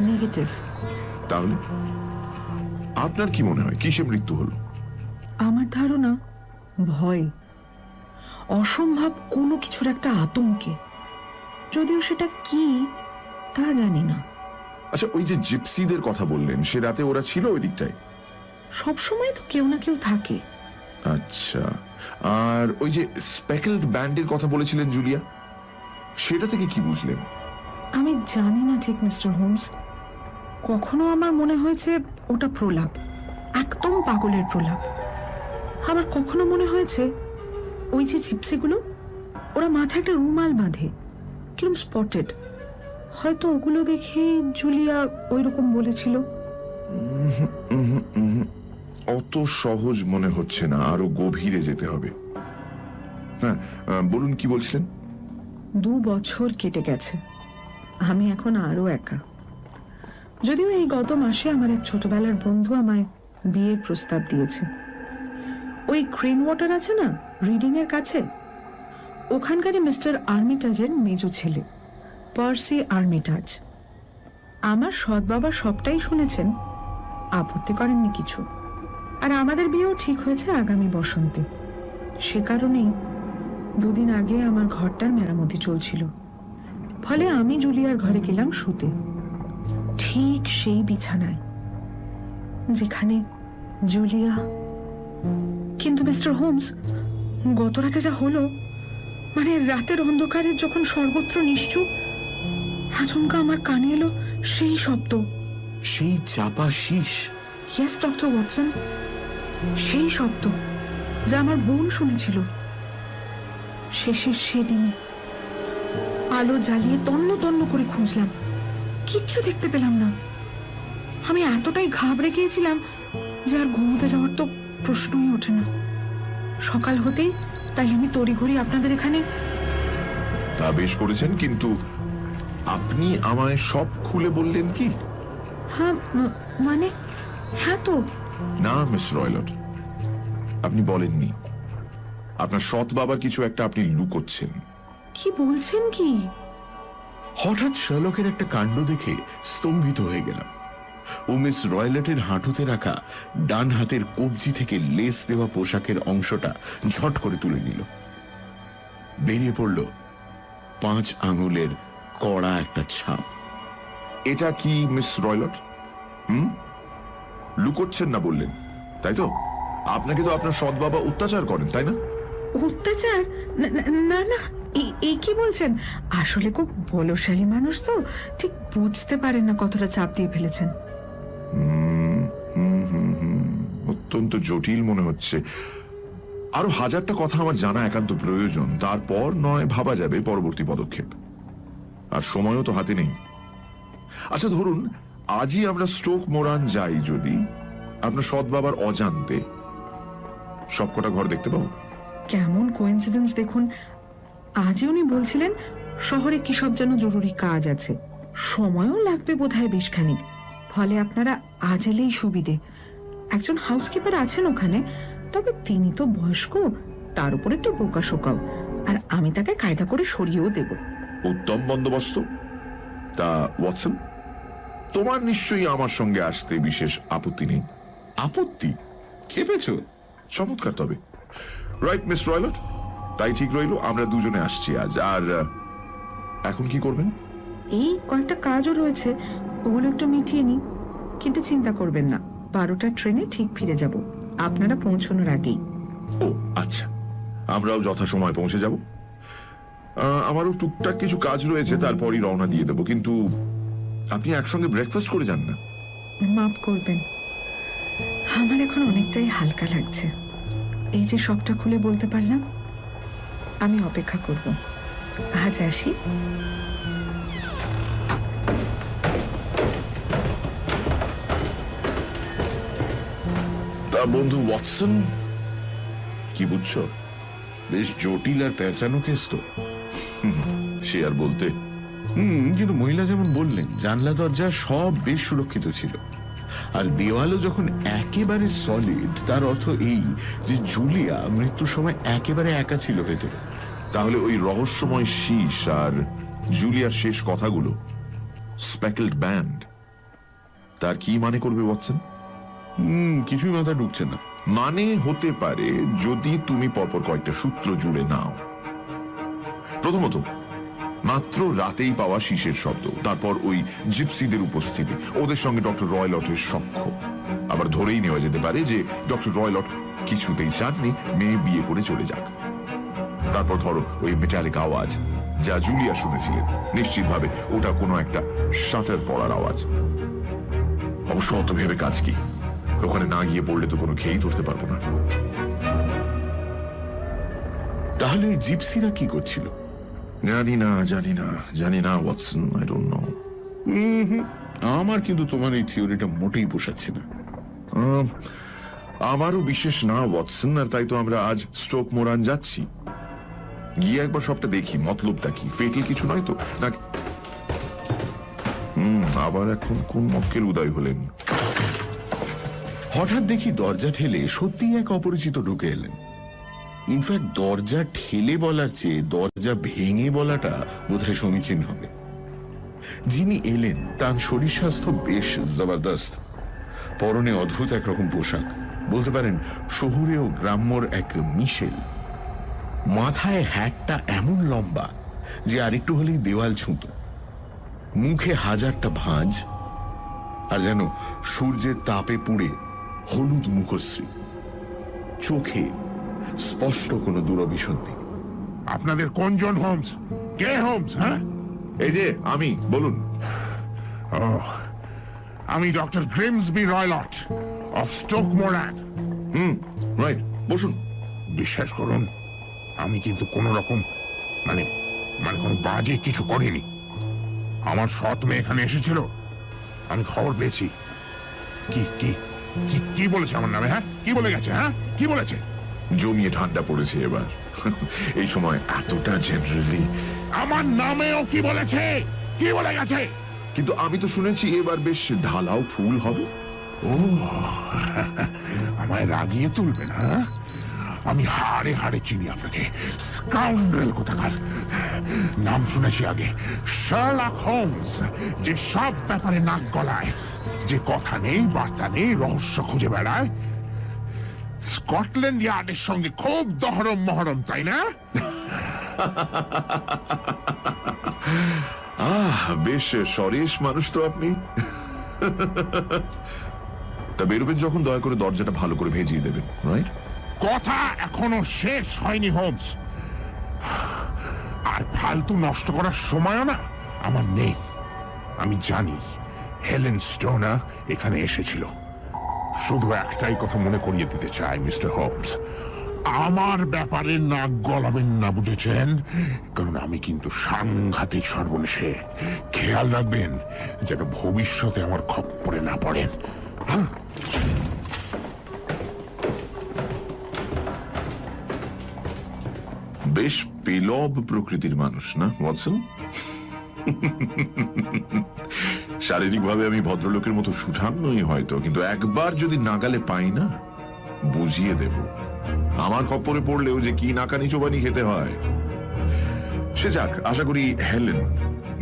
Speaker 3: নেগেটিভ।
Speaker 2: তাহলে আপনার কি মনে হয় কিসে মৃত্যু হলো?
Speaker 3: আমার ধারণা ভয়, অসম্ভব কোনো কিছুর একটা আতঙ্কে, যদিও সেটা কি তা জানি না।
Speaker 2: আচ্ছা, ওই যে জিপসিদের কথা বললেন, সে রাতে ওরা ছিল ওই দিকটায়?
Speaker 3: সবসময় তো কেউ না কেউ থাকে।
Speaker 2: আচ্ছা, আর ওই যে স্পেকলড ব্যান্ডের কথা বলেছিলেন জুলিয়া, সেটা থেকে কি বুঝলেন?
Speaker 3: আমি জানি না ঠিক মিস্টার হোমস, কখনো আমার মনে হয়েছে ওটা প্রলাপ, একদম পাগলের প্রলাপ। আবার কখনো মনে হয়েছে ওই যে জিপসিগুলো, ওরা মাথায় একটা রুমাল বাঁধে, কিরম স্পটেড, হয়তো ওগুলো দেখে জুলিয়া ওই রকম বলেছিল।
Speaker 2: অত সহজ মনে হচ্ছে না, আরো গভীরে যেতে হবে। হ্যাঁ, বলুন কি বলছিলেন?
Speaker 3: 2 বছর কেটে গেছে, আমি এখন আরো একা। যদিও এই গত মাসে আমার এক ছোটবেলার বন্ধু আমায় বিয়ের প্রস্তাব দিয়েছে। ওই ক্রেন ওয়াটার আছে না রিডিং এর কাছে, ওখানকারই মিস্টার আর্মিটাজের মেজো ছেলে, পার্সি আর্মিটাজ। আমার সৎ বাবা সবটাই শুনেছেন, আপত্তি করেননি কিছু। আর আমাদের বিয়েও ঠিক হয়েছে আগামী বসন্তে। সে কারণেই 2 দিন আগে আমার ঘরটার মেরামতি চলছিল, ফলে আমি জুলিয়ার ঘরে গেলাম শুতে, ঠিক সেই বিছানায় যেখানে জুলিয়া। কিন্তু মিস্টার হোমস, গত রাতে যা হলো, মানে রাতের অন্ধকারে যখন সর্বত্র নিশ্চুপ, আচমকা আমার কানে এলো সেই শব্দ।
Speaker 1: সেই চাপা শীষ?
Speaker 3: ইয়েস ডক্টর ওয়াটসন, সেই শব্দ যা আমার বোন শুনেছিল শেষের সেদিনই। আলো জ্বালিয়ে তন্ন তন্ন করে খুঁজলাম, কিচ্ছু দেখতে পেলাম না। আমি এতটাই ঘাবড়ে গিয়েছিলাম যে আর ঘুমোতে যাওয়ার তো প্রশ্নই ওঠে না। সকাল হতেই তাই আমি তড়িঘড়ি আপনাদের এখানে।
Speaker 2: তা বেশ করেছেন, কিন্তু আপনি আমায় সব খুলে বললেন কি?
Speaker 3: হ্যাঁ, মানে হ্যাঁ তো।
Speaker 2: না মিস রয়লট, আপনি বলেননি। আপনার সৎ বাবার কিছু একটা আপনি লুকোচ্ছেন।
Speaker 3: কি বলছেন কি?
Speaker 1: হঠাৎ শার্লকের একটা কাণ্ড দেখে স্তম্ভিত হয়ে গেলাম। ও মিস রয়লেটের হাঁটুতে রাখা ডান হাতের কবজি থেকে লেস দেওয়া পোশাকের অংশটা ঝট করে তুলে নিল। বেরিয়ে পড়ল 5 আঙুলের কড়া একটা ছাপ।
Speaker 2: এটা কি মিস রয়লট? লুকোচ্ছেন না বললেন, তাই তো? আপনাকে তো আপনার সৎ বাবা অত্যাচার করেন, তাই না?
Speaker 3: অত্যাচার? না না, এই কি বলছেন? আসলে খুব বলশালী মানুষ তো, ঠিক বুঝতে পারেন না কতটা চাপ দিয়ে ফেলেছেন।
Speaker 2: অত্যন্ত জটিল মনে হচ্ছে। আরো 1000টা কথা আমার জানা একান্ত প্রয়োজন, তারপর নয় ভাবা যাবে পরবর্তী পদক্ষেপ। আর সময়ও তো হাতে নেই। আচ্ছা ধরুন আজই আমরা স্টোক মোরান যাই, যদি আপনার সৎ বাবার অজান্তে সবকটা ঘর দেখতে পাবো।
Speaker 3: কেমন কোইন্সিডেন্স দেখুন, আজই উনি বলছিলেন শহরে কি সব যেন জরুরি কাজ আছে, সময়ও লাগবে বোধহয় বেশ খানিক। ফলে আপনারা আজ এলেই সুবিধে। একজন হাউসকিপার আছেন ওখানে, তবে তিনি তো বয়স্ক, তার উপর একটু বোকা শোকাও, আর আমি তাকে কায়দা করে সরিয়েও দেব।
Speaker 2: উত্তম বন্দোবস্ত। তা ওয়াটসন, তোমার নিশ্চয়ই আমার সঙ্গে আসতে বিশেষ আপত্তি নেই?
Speaker 1: আপত্তি? খেপেছ?
Speaker 2: চমৎকার। তবে রাইট মিস রয়লট, তাই ঠিক রইল, আমরা দুজনে আসছি আজ। আর এখন কি করবেন?
Speaker 3: এই কয়েকটা কাজও রয়েছে, ওগুলো একটু মিটিয়ে নিই। কিন্তু চিন্তা করবেন না, 12টার ট্রেনে ঠিক ফিরে যাব, আপনারা পৌঁছানোর আগেই।
Speaker 2: ও আচ্ছা, আমরাও যথাসময় পৌঁছে যাব। আমারও টুকটাক কিছু কাজ রয়েছে, তারপরই রওনা দিয়ে দেবো। কিন্তু আপনি একসঙ্গে ব্রেকফাস্ট করে যান না?
Speaker 3: মাফ করবেন, আমার এখন অনেকটাই হালকা লাগছে। এই যে সবটা খুলে বলতে পারলাম। আমি অপেক্ষা করব, আজ আসি।
Speaker 2: তা বন্ধু ওয়াটসন, কি বুঝছো?
Speaker 1: বেশ জটিল আর পেঁচানো কেস তো।
Speaker 2: সে আর বলতে।
Speaker 1: কিন্তু মহিলা যেমন বললেন, জানলা দরজা সব বেশ সুরক্ষিত ছিল, আর দেওয়ালও যখন একেবারে সলিড, তার অর্থ এই যে জুলিয়া মৃত্যুর সময় একেবারে একা ছিল ভেতরে।
Speaker 2: তাহলে ওই রহস্যময় শীষ আর জুলিয়ার শেষ কথাগুলো, স্পেকলড ব্যান্ড, তার কি মানে করবে ওয়াটসন?
Speaker 1: কিছুই মাথা ঢুকছে না।
Speaker 2: মানে হতে পারে যদি তুমি পরপর কয়েকটা সূত্র জুড়ে নাও। প্রথমত, মাত্র রাতেই পাওয়া শীষের শব্দ, তারপর ওই জিপসিদের উপস্থিতি, ওদের সঙ্গে ডক্টর রয়লটের সখ্য। আবার ধরেই নেওয়া যেতে পারে যে ডক্টর রয়লট কিছুতেই চাননি মেয়ে বিয়ে করে চলে যাক। তারপর ধরো ওই মেটালিক আওয়াজ যা জুলিয়া শুনেছিলেন, নিশ্চিতভাবে ওটা কোনো একটা শাটার পড়ার আওয়াজ। অবশ্য অত ভেবে কাজ কি, ওখানে না গিয়ে পড়লে তো কোনো খেয়েই ধরতে পারবো না।
Speaker 1: তাহলে এই জিপসিরা কি করছিল?
Speaker 2: জানি না ওয়াটসন, আই ডোন্ট নো।
Speaker 1: আমার কিন্তু তোমার এই থিওরিটা মোটেই পোষাচ্ছে না।
Speaker 2: আমারও বিশেষ না ওয়াটসন, আর তাই তো আমরা আজ স্টোক মোরান যাচ্ছি। গিয়ে একবার সবটা দেখি, মতলবটা কি, ফেটেল কিছু নয় তো নাকি? আবার এখন কোন মক্কেল উদয় হলেন?
Speaker 1: হঠাৎ দেখি দরজা ঠেলে সত্যি এক অপরিচিত ঢুকে এলেন। ইনফ্যাক্ট দরজা ঠেলে বলার চেয়ে দরজা ভেঙে বলাটা বোধহয় সমীচীন হবে। যিনি এলেন তার শরীর স্বাস্থ্য বেশ জবরদস্ত, পরনে অদ্ভুত একরকম পোশাক, বলতে পারেন শহুরে ও গ্রাম্যর এক মিশেল। মাথায় হ্যাটটা এমন লম্বা যে আরেকটু হলেই দেওয়াল ছুঁত, মুখে হাজারটা ভাঁজ, আর যেন সূর্যের তাপে পুড়ে হলুদ মুখশ্রী, চোখে স্পষ্ট কোনো দুরভিসন্ধি।
Speaker 5: আপনাদের কোনজন হোমস? কে হোমস? হ্যাঁ,
Speaker 2: এই যে আমি, বলুন।
Speaker 5: আমি doctor Grimesby Roylott of Stoke Moran.
Speaker 2: Right, বসুন।
Speaker 5: বিশ্বাস করুন, আমি কিন্তু কোনো রকম মানে কোনো বাজে কিছু করিনি। আমার সৎ মেয়ে এখানে এসেছিল, আমি খবর পেয়েছি। কি কি কি কি বলেছে আমার নামে? হ্যাঁ, কি বলে গেছে? হ্যাঁ, কি বলেছে?
Speaker 2: জমিয়ে ঠান্ডা পড়েছে এবার, এই সময় এতটা জেনারেলি।
Speaker 5: আমার নামেও কি বলেছে? কি বলে গেছে?
Speaker 2: কিন্তু আমি তো শুনেছি এবার বেশ ঢালাও ফুল হবে।
Speaker 5: ও, আমায় রাগিয়ে তুলবে না? আমি হাড়ে হাড়ে চিনি আপনাকে, স্কাউন্ড্রেল কোথাকার। নাম শুনেছি আগে, শার্লক হোমস, যে সব ব্যাপারে নাক গলায়, যে কথা নেই বার্তা নেই, রহস্য খুঁজে বেড়ায়। স্কটল্যান্ড ইয়ার্ডের সঙ্গে খুব দহরম মহরম, তাই না?
Speaker 2: বেশ সরেশ মানুষ তো আপনি। তা বেরোবেন যখন দয়া করে দরজাটা ভালো করে ভেজিয়ে দেবেন, রাইট?
Speaker 5: কথা এখনো শেষ হয়নি হোমস, আর ফালতু নষ্ট করার সময়ও না আমার নেই। আমি জানি হেলেন স্টোনার এখানে এসেছিল। শুধু একটাই কথা মনে করিয়ে দিতে চাই মিস্টার হোমস, আমার ব্যাপারে নাক গলাবেন না, বুঝেছেন? কারণ আমি কিন্তু সাংঘাতিক সর্বনেশে। খেয়াল রাখবেন যেন ভবিষ্যতে আমার খপ্পরে না পড়েন।
Speaker 2: বেশ পেলব প্রকৃতির মানুষ না ওয়াটসন? শারীরিকভাবে আমি ভদ্রলোকের মতো সুঠাম নই হয়তো, কিন্তু একবার যদি নাগালে পাই না, বুঝিয়ে দেব আমার খপ্পরে পড়লেও যে কি নাকানি চোবানি খেতে হয়। সে যাক, আশা করি হেলেন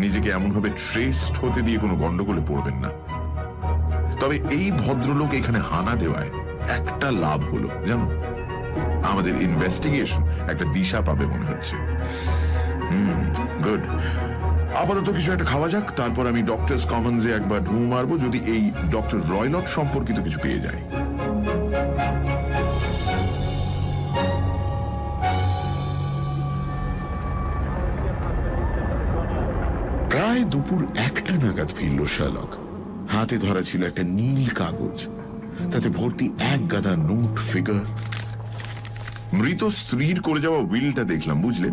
Speaker 2: নিজেকে এমনভাবে ট্রেসড হতে দিয়ে কোনো গন্ডগোলে পড়বেন না। তবে এই ভদ্রলোক এখানে হানা দেওয়ায় একটা লাভ হলো জানো, আমাদের ইনভেস্টিগেশন একটা দিশা পাবে মনে হচ্ছে। গুড। আপাতত কিছু একটা খাওয়া যাক, তারপর আমি ডক্টরস কমন্সে একবার ঢু মারবো, যদি এই ডক্টর রয়লট সম্পর্কিত কিছু পেয়ে যায়।
Speaker 1: প্রায় দুপুর 1টা নাগাদ ফিরল শার্লক। হাতে ধরা ছিল একটা নীল কাগজ, তাতে ভর্তি এক গাদা নোট, ফিগার।
Speaker 2: মৃত স্ত্রীর করে যাওয়া উইলটা দেখলাম, বুঝলে?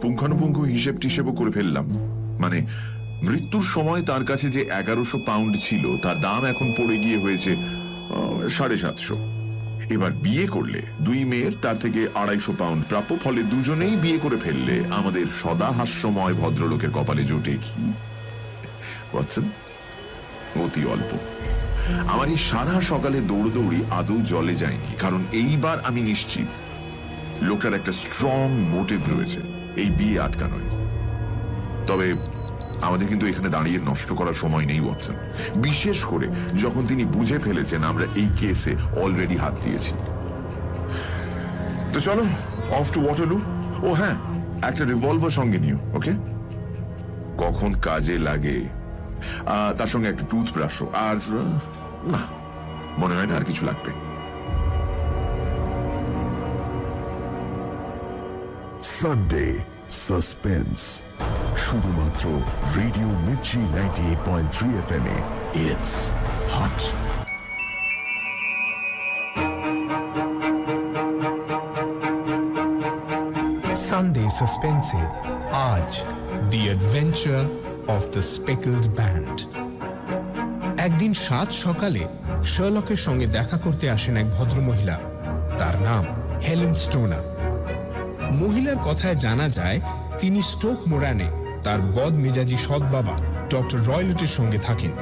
Speaker 2: পুঙ্খানুপুঙ্খ হিসেব টিসেবও করে ফেললাম। মানে মৃত্যুর সময় তার কাছে যে 1100 পাউন্ড ছিল, তার দাম এখন পড়ে গিয়ে হয়েছে 750। এবার বিয়ে করলে 2 মেয়ের তার থেকে 250 পাউন্ড প্রাপ্য। ফলে দুজনেই বিয়ে করে ফেললে আমাদের সদা হাস্যময় ভদ্রলোকের কপালে জোটে কি ওয়াটসন? অতি অল্প। আমার এই সারা সকালে দৌড়দৌড়ি আদৌ জলে যায়নি, কারণ এইবার আমি নিশ্চিত লোকটার একটা স্ট্রং মোটিভ রয়েছে এই বিয়ে আটকানোয়। তবে আমাদের কিন্তু এখানে দাঁড়িয়ে নষ্ট করার সময় নেই ওয়াটসন, বিশেষ করে যখন তিনি বুঝে ফেলেছেন আমরা এই কেসে অলরেডি হাত দিয়েছি। তো চলো, অফ টু ওয়াটারলু। ও হ্যাঁ, একটা রিভলভার সঙ্গে নিও, ওকে? কখন কাজে লাগে। তার সঙ্গে একটা টুথব্রাশও। আর না, মনে হয় না আর কিছু লাগবে।
Speaker 6: সানডে সাসপেন্স, শুধুমাত্র রেডিও মির্চি 98.3 FM এ। It's hot.
Speaker 7: সানডে সাসপেন্সে আজ the adventure of the speckled band. একদিন সাত সকালে শার্লকের সঙ্গে দেখা করতে আসেন এক ভদ্রমহিলা। তার নাম হেলেন স্টোনার। মহিলার কথায় জানা যায় তিনি স্টোক মোরানে তার বদমেজাজি সৎ বাবা ডক্টর রয়লটের সঙ্গে থাকেন।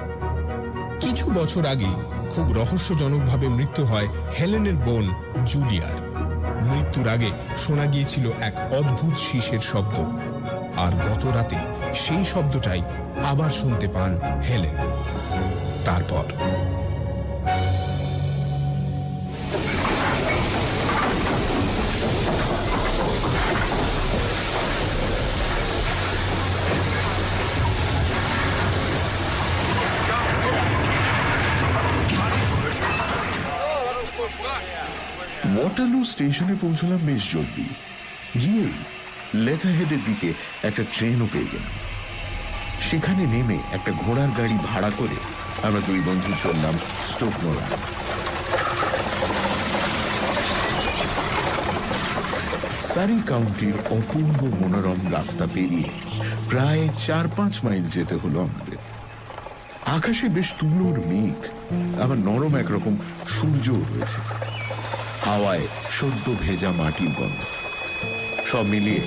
Speaker 7: কিছু বছর আগে খুব রহস্যজনকভাবে মৃত্যু হয় হেলেনের বোন জুলিয়ার। মৃত্যুর আগে শোনা গিয়েছিল এক অদ্ভুত শীষের শব্দ, আর গত রাতে সেই শব্দটাই আবার শুনতে পান হেলেন। তারপর
Speaker 1: ওয়াটারলু স্টেশনে পৌঁছলাম বেশ জলদি। গিয়েই লেথারহেডের দিকে একটা ট্রেনও পেয়ে গেলাম। সেখানে নেমে একটা ঘোড়ার গাড়ি ভাড়া করে আমরা দুই বন্ধু চললাম স্টোক মোরান। সারি কাউন্টির অপূর্ব মনোরম রাস্তা পেরিয়ে প্রায় 4-5 মাইল যেতে হলো আমাদের। আকাশে বেশ তুলোর মেঘ, আবার নরম একরকম সূর্য রয়েছে। হাওয়ায় সদ্য ভেজা মাটির গন্ধ। সব মিলিয়ে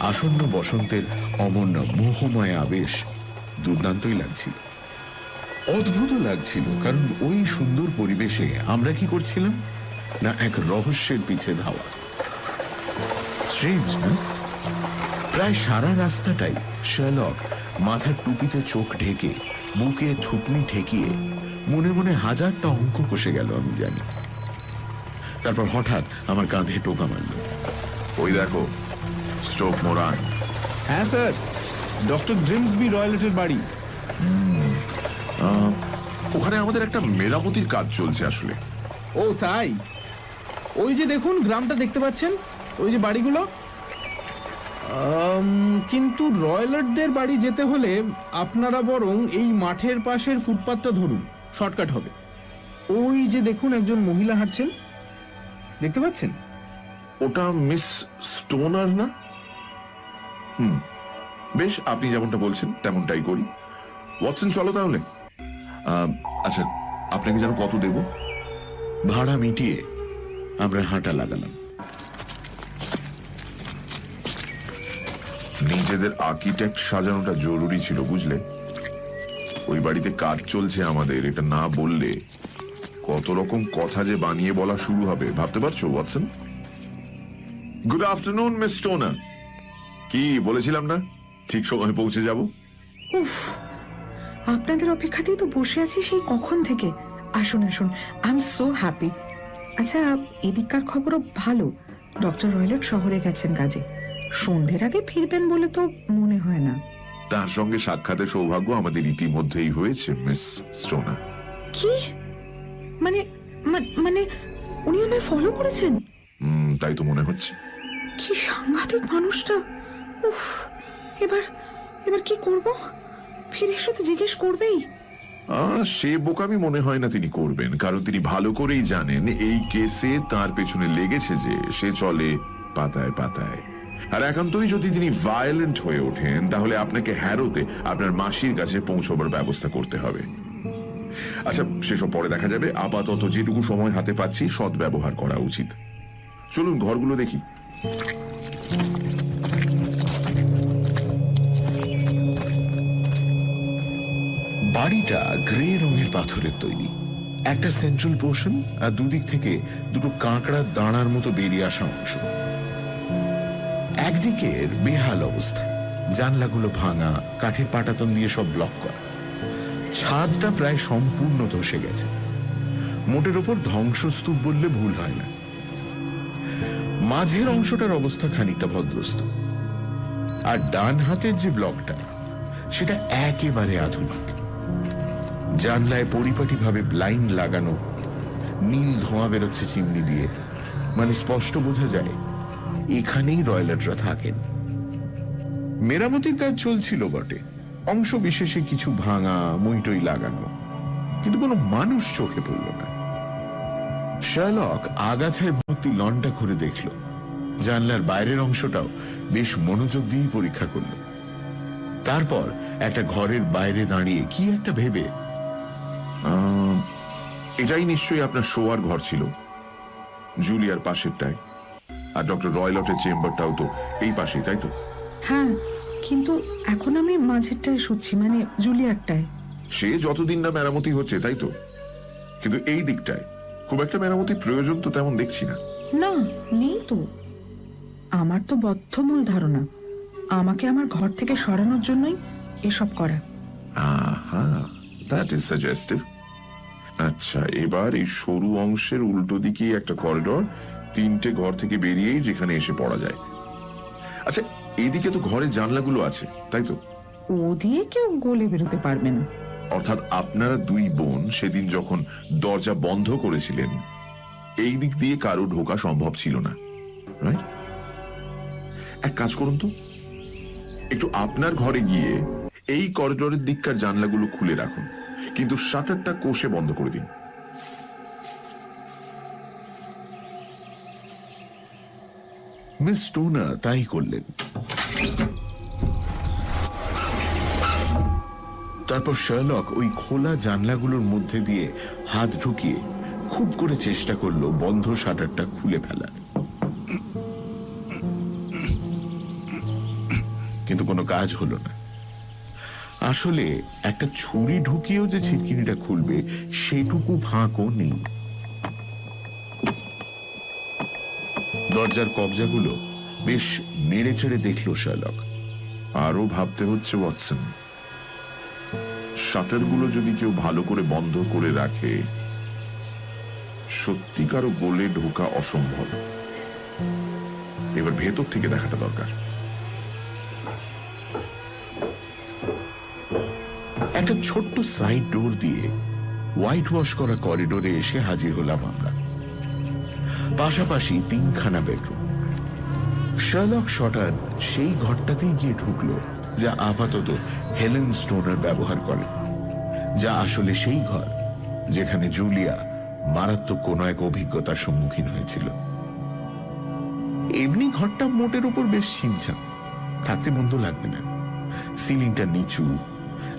Speaker 1: আসন্ন বসন্তের অমন্য মোহময় আবেশ দুর্দান্তই লাগছিল। অদ্ভুত লাগছিল, কারণ ওই সুন্দর পরিবেশে আমরা কি করছিলাম না এক রহস্যের পিছে ধাওয়া। স্ট্রেঞ্জ না? প্রায় সারা রাস্তাটাই শার্লক মাথার টুপিতে চোখ ঢেকে, বুকে থুতনি ঠেকিয়ে মনে মনে হাজারটা অঙ্ক কষে গেল আমি জানি। তারপর হঠাৎ আমার কাঁধে টোকা মারল।
Speaker 2: ওই দেখো, স্টোক মোরান।
Speaker 8: হ্যাঁ স্যার, ডক্টর গ্রিমসবি রয়লেটের বাড়ি।
Speaker 2: ওখানে আমাদের একটা মেরামতির কাজ চলছে আসলে।
Speaker 8: ও তাই? ওই যে দেখুন গ্রামটা দেখতে পাচ্ছেন, ওই যে বাড়িগুলো। কিন্তু রয়লেটদের বাড়ি যেতে হলে আপনারা বরং এই মাঠের পাশের ফুটপাতটা ধরুন, শর্টকাট হবে। ওই যে দেখুন একজন মহিলা হাঁটছেন, দেখতে পাচ্ছেন?
Speaker 2: ওটা মিস স্টোনার না? বেশ, আপনি যেমনটা বলছেন তেমনটাই করি। ওয়াটসন, চলো তাহলে। আচ্ছা, আপনাকে যেন কত দেব?
Speaker 1: ভাড়া মিটিয়ে আমরা হাঁটা লাগালাম।
Speaker 2: নিজেদের আর্কিটেক্ট সাজানোটা জরুরি ছিল, বুঝলে? ওই বাড়িতে কাজ চলছে আমাদের, এটা না বললে কত রকম কথা যে বানিয়ে বলা শুরু হবে, ভাবতে পারছো Watson? Good afternoon miss stoner. কি বলেছিলাম না ঠিক সময় পৌঁছে যাব?
Speaker 3: উফ, আপনাদের অপেক্ষাতেই তো বসে আছি সেই কখন থেকে। আসুন আসুন, আই এম সো হ্যাপি। আচ্ছা, এদিককার খবরও ভালো। ডক্টর রয়লেট শহরে গেছেন কাজে, সন্ধ্যের আগে ফিরবেন বলে তো মনে হয় না।
Speaker 2: তার সঙ্গে সাক্ষাতের সৌভাগ্য আমাদের ইতিমধ্যেই হয়েছে মিস স্টোনার।
Speaker 3: কি মানে মানে উনি আমায় ফলো করেছেন?
Speaker 2: তাই তো মনে হচ্ছে।
Speaker 3: কি সাংঘাতিক মানুষটা! উফ, এবার এবার কি করব? ফিরে এসে তো জিজ্ঞেস করবেই।
Speaker 2: সে বোকামি মনে হয় না তিনি করবেন, কারণ তিনি ভালো করেই জানেন এই কেসে তার পেছনে লেগেছে যে সে চলে পাতায় পাতায়। আর একান্তই যদি তিনি ভায়োলেন্ট হয়ে ওঠেন তাহলে আপনাকে হ্যারোতে আপনার মাসির কাছে পৌঁছবার ব্যবস্থা করতে হবে। আচ্ছা, সেসব পরে দেখা যাবে। আপাতত যেটুকু সময় হাতে পাচ্ছি সৎ ব্যবহার করা উচিত। চলুন ঘরগুলো দেখি।
Speaker 1: বাড়িটা গ্রে রঙের পাথরের তৈরি। একটা সেন্ট্রাল পোর্শন আর দুদিক থেকে দুটো কাঁকড়ার দাঁড়ার মতো বেরিয়ে আসা অংশ। একদিকের বেহাল অবস্থা, জানলাগুলো ভাঙা, কাঠের পাটাতন দিয়ে সব ব্লক করা। ছাদটা প্রায় সম্পূর্ণ ধসে গেছে, মোটের ওপর ধ্বংসস্তূপ বললে ভুল হয় না। মাঝের অংশটার অবস্থা খানিকটা ভদ্রস্ত, আর ডান হাতের যে ব্লকটা সেটা একেবারে আধুনিক। জানলায় পরিপাটিভাবে ব্লাইন্ড লাগানো, নীল ধোঁয়া বেরোচ্ছে চিমনি দিয়ে, মানে স্পষ্ট বোঝা যায় এখানেই রয়্যালটরা থাকেন। মেরামতির কাজ চলছিল বটে, অংশ বিশেষে কিছু ভাঙা, মইটই লাগানো, কিন্তু কোনো মানুষ চোখে পড়ল না। শার্লক আগাছায় ভর্তি লনটা ঘুরে দেখল, জানলার বাইরের অংশটাও বেশ মনোযোগ দিয়েই পরীক্ষা করল। তারপর একটা ঘরের বাইরে দাঁড়িয়ে কি একটা ভেবে,
Speaker 2: এটাই নিশ্চয়ই আপনার শোয়ার ঘর ছিল, জুলিয়ার পাশেরটায়। আর ডক্টর রয়লটের চেম্বারটাও তো এই পাশেই, তাই তো?
Speaker 3: হ্যাঁ, কিন্তু এখন আমি মাঝেরটায় শুচ্ছি, মানে জুলিয়ারটায়।
Speaker 2: সে যতদিন না মেরামতি হচ্ছে, তাই তো? কিন্তু এই দিকটায় খুব একটা মেরামতির প্রয়োজন তো তেমন দেখছি না।
Speaker 3: না, নেই তো। আমার তো বদ্ধমূল ধারণা আমাকে আমার ঘর থেকে সরানোর জন্যই এসব করা।
Speaker 2: আহা, দ্যাট ইজ সাজেস্টিভ। আচ্ছা, এবার এই সরু অংশের উল্টো দিকেই একটা করিডর, 3টে ঘর থেকে বেরিয়েই যেখানে এসে পড়া যায়। আচ্ছা, এইদিকে তো ঘরের জানলাগুলো আছে, তাই তো?
Speaker 3: ও দিয়ে কেউ গলে বেরোতে পারবে না।
Speaker 2: অর্থাৎ আপনারা 2 বোন সেদিন যখন দরজা বন্ধ করেছিলেন, এই দিক দিয়ে কারো ঢোকা সম্ভব ছিল না, রাইট? এক কাজ করুন তো, একটু আপনার ঘরে গিয়ে এই করিডোরের দিককার জানলাগুলো খুলে রাখুন, কিন্তু শাটারটা কষে বন্ধ করে দিন।
Speaker 1: মিস স্টোনার তাই করলেন। তারপর শার্লক ওই খোলা জানলাগুলোর মধ্যে দিয়ে হাত ঢুকিয়ে খুব করে চেষ্টা করলো বন্ধ শাটারটা খুলে ফেলার, কিন্তু কোনো কাজ হলো না। আসলে একটা ছুরি ঢুকিয়েও যে ছিটকিনিটা খুলবে সেটুকু ফাঁকও নেই। দরজার কবজাগুলো বেশ নেড়ে চেড়ে দেখল শার্লক।
Speaker 2: আরো ভাবতে হচ্ছে ওয়াটসন, শাটারগুলো যদি কেউ ভালো করে বন্ধ করে রাখে, সত্যিকারও গোলে ঢোকা অসম্ভব। এবার ভেতর থেকে দেখাটা দরকার।
Speaker 1: একটা ছোট্ট সাইড ডোর দিয়ে হোয়াইট ওয়াশ করা করিডোরে এসে হাজির হলাম আমরা। পাশাপাশি 3খানা বেডরুম। শার্লক শটার সেই ঘরটাতেই গিয়ে ঢুকলো যা আপাতত হেলেন স্টোনার ব্যবহার করেন, যা আসলে সেই ঘর যেখানে জুলিয়া মারাত্মক কোনো এক অভিজ্ঞতার সম্মুখীন হয়েছিল। এমনি ঘরটা মোটের উপর বেশ ছিমছাম, থাকতে মন্দ লাগবে না। সিলিংটা নিচু,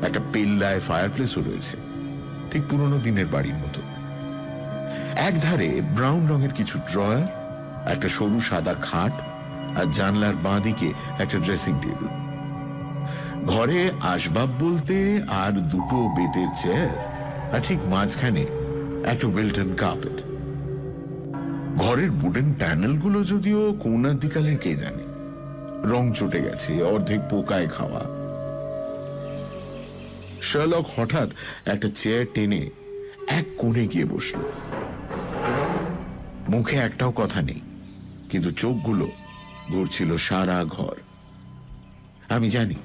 Speaker 1: একটা পেল্লায় ফায়ারপ্লেসও রয়েছে, ঠিক পুরনো দিনের বাড়ির মতো। একধারে ব্রাউন রঙের কিছু ড্রয়ার, একটা সরু সাদা খাট, আর জানলার বাঁ দিকে একটা ড্রেসিং টেবিল। ঘরে আসবাব বলতে আর দুটো বেতের চেয়ার, আর ঠিক মাঝখানে একটা ওয়েলটন কার্পেট। ঘরের উডেন প্যানেলগুলো যদিও কৌনাদিকালের কে জানে, রং চটে গেছে, অর্ধেক পোকায় খাওয়া। শার্লক হঠাৎ একটা চেয়ার টেনে এক কোণে গিয়ে বসল। মুখে একটাও কথা নেই, কিন্তু চোখগুলো ঘুরছিল সারা ঘর। আমি জানি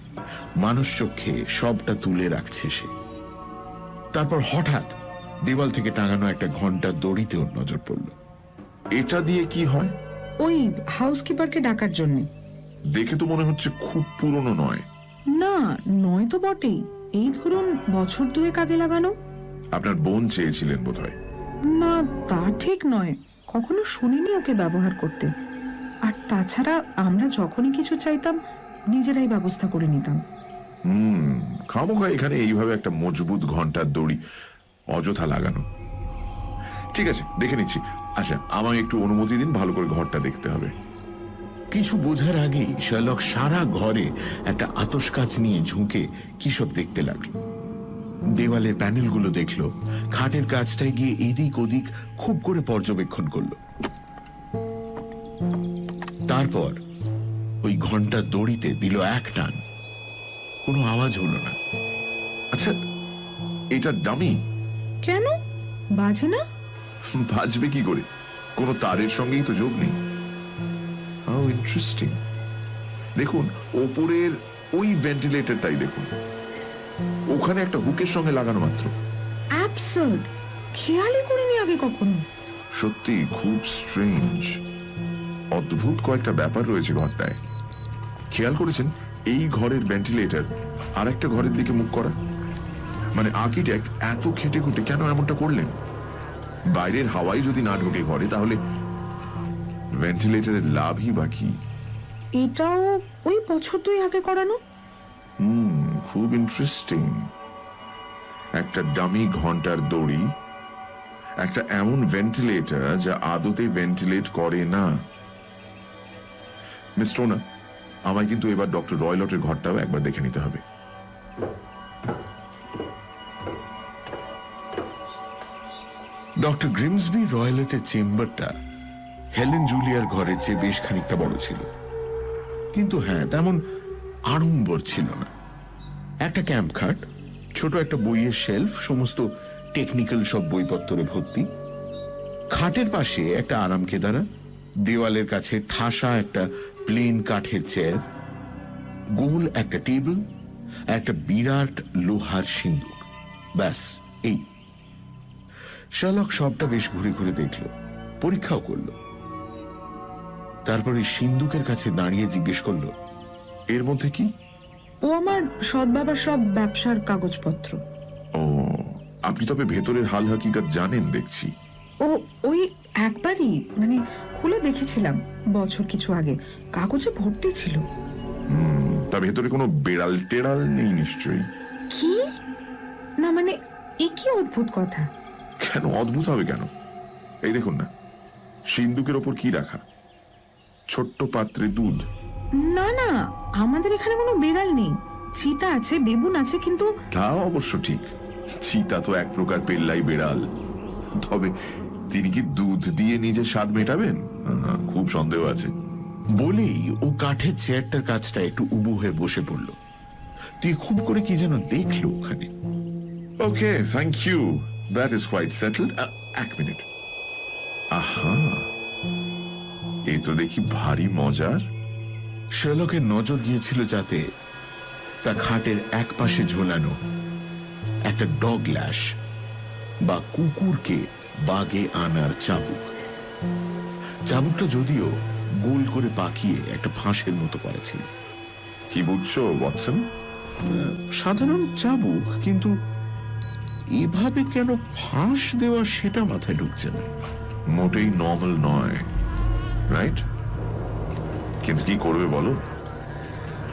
Speaker 1: মানুষ চোখে সবটা তুলে রাখছে সে। তারপর হঠাৎ দেওয়াল থেকে টাঙানো একটা ঘন্টার দড়িতে ওর নজর পড়ল।
Speaker 2: এটা দিয়ে কি হয়?
Speaker 3: ওই হাউসকিপারকে ডাকার জন্য।
Speaker 2: দেখে তো মনে হচ্ছে খুব পুরনো নয়।
Speaker 3: না, নয় তো বটেই, এই ধরুন বছর দুয়েক আগে লাগানো।
Speaker 2: আপনার বোন চেয়েছিলেন বোধহয়।
Speaker 3: না, তা ঠিক নয়, কখনো শুনিনি ওকে ব্যবহার করতে। আর তাছাড়া আমরা যখনই কিছু চাইতাম নিজেরাই ব্যবস্থা করে নিতাম।
Speaker 2: খামোখা এখানে এইভাবে একটা মজবুত ঘন্টার দড়ি অযথা লাগানো। ঠিক আছে, দেখে নিচ্ছি। আচ্ছা, আমায় একটু অনুমতি দিন, ভালো করে ঘরটা দেখতে হবে।
Speaker 1: কিছু বোঝার আগেই শার্লক সারা ঘরে একটা আতশকাচ নিয়ে ঝুঁকে কি সব দেখতে লাগলো। দেওয়ালের প্যানেলগুলো দেখলো, খাটের কাছটায় গিয়ে এদিক ওদিক খুব করে পর্যবেক্ষণ করলো। তারপর ওই ঘন্টার দড়িতে দিল এক টান। কোনো আওয়াজ হলো না।
Speaker 2: আচ্ছা, এটা ডামি?
Speaker 3: কেন বাজে না?
Speaker 2: বাজবে কি করে? কোনো তারের সঙ্গেই তো যোগ নেই। How interesting. দেখুন, ওপরের ওই ভেন্টিলেটরটাই দেখুন, ওখানে একটা হুকের সঙ্গে লাগানো মাত্র।
Speaker 3: অ্যাবসার্ড, খেয়ালই করিনি আগে কখনো।
Speaker 2: সত্যি খুব স্ট্রেঞ্জ, অদ্ভুত কয়েকটা ব্যাপার রয়েছে ঘরটায়। খেয়াল করেছেন এই ঘরের ভেন্টিলেটর আর একটা ঘরের দিকে মুখ করা? মানে আর্কিটেক্ট এত খেটে খুঁটে কেন এমনটা করলেন? বাইরের হাওয়াই যদি না ঢোকে ঘরে, তাহলে ভেন্টিলেটরের লাভই বা কি?
Speaker 3: এটাও ওই বছর দুই আগে করানো।
Speaker 2: খুব ইন্টারেস্টিং। একটা ডামি ঘন্টার দড়ি, একটা এমন ভেন্টিলেটর যা আদতে ভেন্টিলেট করে না। মিস টোনা, আমায় কিন্তু এবার ডক্টর রয়লটের ঘরটাও একবার দেখে নিতে হবে।
Speaker 1: ডক্টর গ্রিমসবি রয়লেটের চেম্বারটা হেলেন জুলিয়ার ঘরের চেয়ে বেশ খানিকটা বড় ছিল, কিন্তু হ্যাঁ, তেমন আড়ম্বর ছিল না। একটা ক্যাম্প খাট, ছোট একটা বইয়ের শেলফ, সমস্ত টেকনিক্যাল সব বইপত্তরে ভর্তি। খাটের পাশে একটা আরাম কেদারা, দেওয়ালের কাছে ঠাসা একটা প্লেন কাঠের চেয়ার, গোল একটা টেবিল, একটা বিরাট লোহার সিন্দুক। ব্যাস এই। শার্লক সবটা বেশ ঘুরে ঘুরে দেখল, পরীক্ষাও করল। তারপরে সিন্দুকের কাছে দাঁড়িয়ে জিজ্ঞেস করল,
Speaker 2: এর মধ্যে কি?
Speaker 3: ও আমার সৎ বাবার সব ব্যবসার কাগজপত্র।
Speaker 2: ও, আপনি তবে ভেতরের হাল হাকিকত জানেন দেখছি।
Speaker 3: ও ওই একবারই মানে খুলে দেখেছিলাম বছর কিছু আগে, কাগজে ভর্তি ছিল।
Speaker 2: তা ভেতরে কোনো বেড়াল টেড়াল নেই নিশ্চয়ই?
Speaker 3: কি না, মানে এ কি অদ্ভুত কথা।
Speaker 2: কেন অদ্ভুত হবে কেন? এই দেখুন না, সিন্দুকের ওপর কি রাখা? ছোট্ট পাত্রে দুধ।
Speaker 3: না না, আমাদের এখানে কোনো বেড়াল নেই। চিতা আছে, বেবুন আছে, কিন্তু
Speaker 2: তা অবশ্য ঠিক, চিতা তো এক প্রকার পেল্লাই বেড়াল। তবে তিনি কি দুধ দিয়ে নিজের স্বাদ মেটাবেন? খুব সন্দেহ আছে।
Speaker 1: বলেই ও কাঠের চেয়ারটার কাছটা একটু উবু হয়ে বসে পড়ল। তুই খুব করে কি যেন দেখলো ওখানে।
Speaker 2: Okay, thank you, that is quite settled. এক মিনিট। আহা, এ তো দেখি ভারী মজার।
Speaker 1: শার্লকের নজর গিয়েছিল যাতে তা খাটের এক পাশে ঝোলানো একটা ডগ ল্যাশ বা কুকুরকে বাগে আনার চাবুক। চাবুকটা যদিও গোল করে পাকিয়ে একটা ফাঁসের মতো করা ছিল।
Speaker 2: কি বুঝছো ওয়াটসন?
Speaker 1: সাধারণ চাবুক, কিন্তু এভাবে কেন ফাঁস দেওয়া সেটা মাথায় ঢুকছে না।
Speaker 2: মোটেই নর্মাল নয়, রাইট? কিন্তু কি করবে বলো,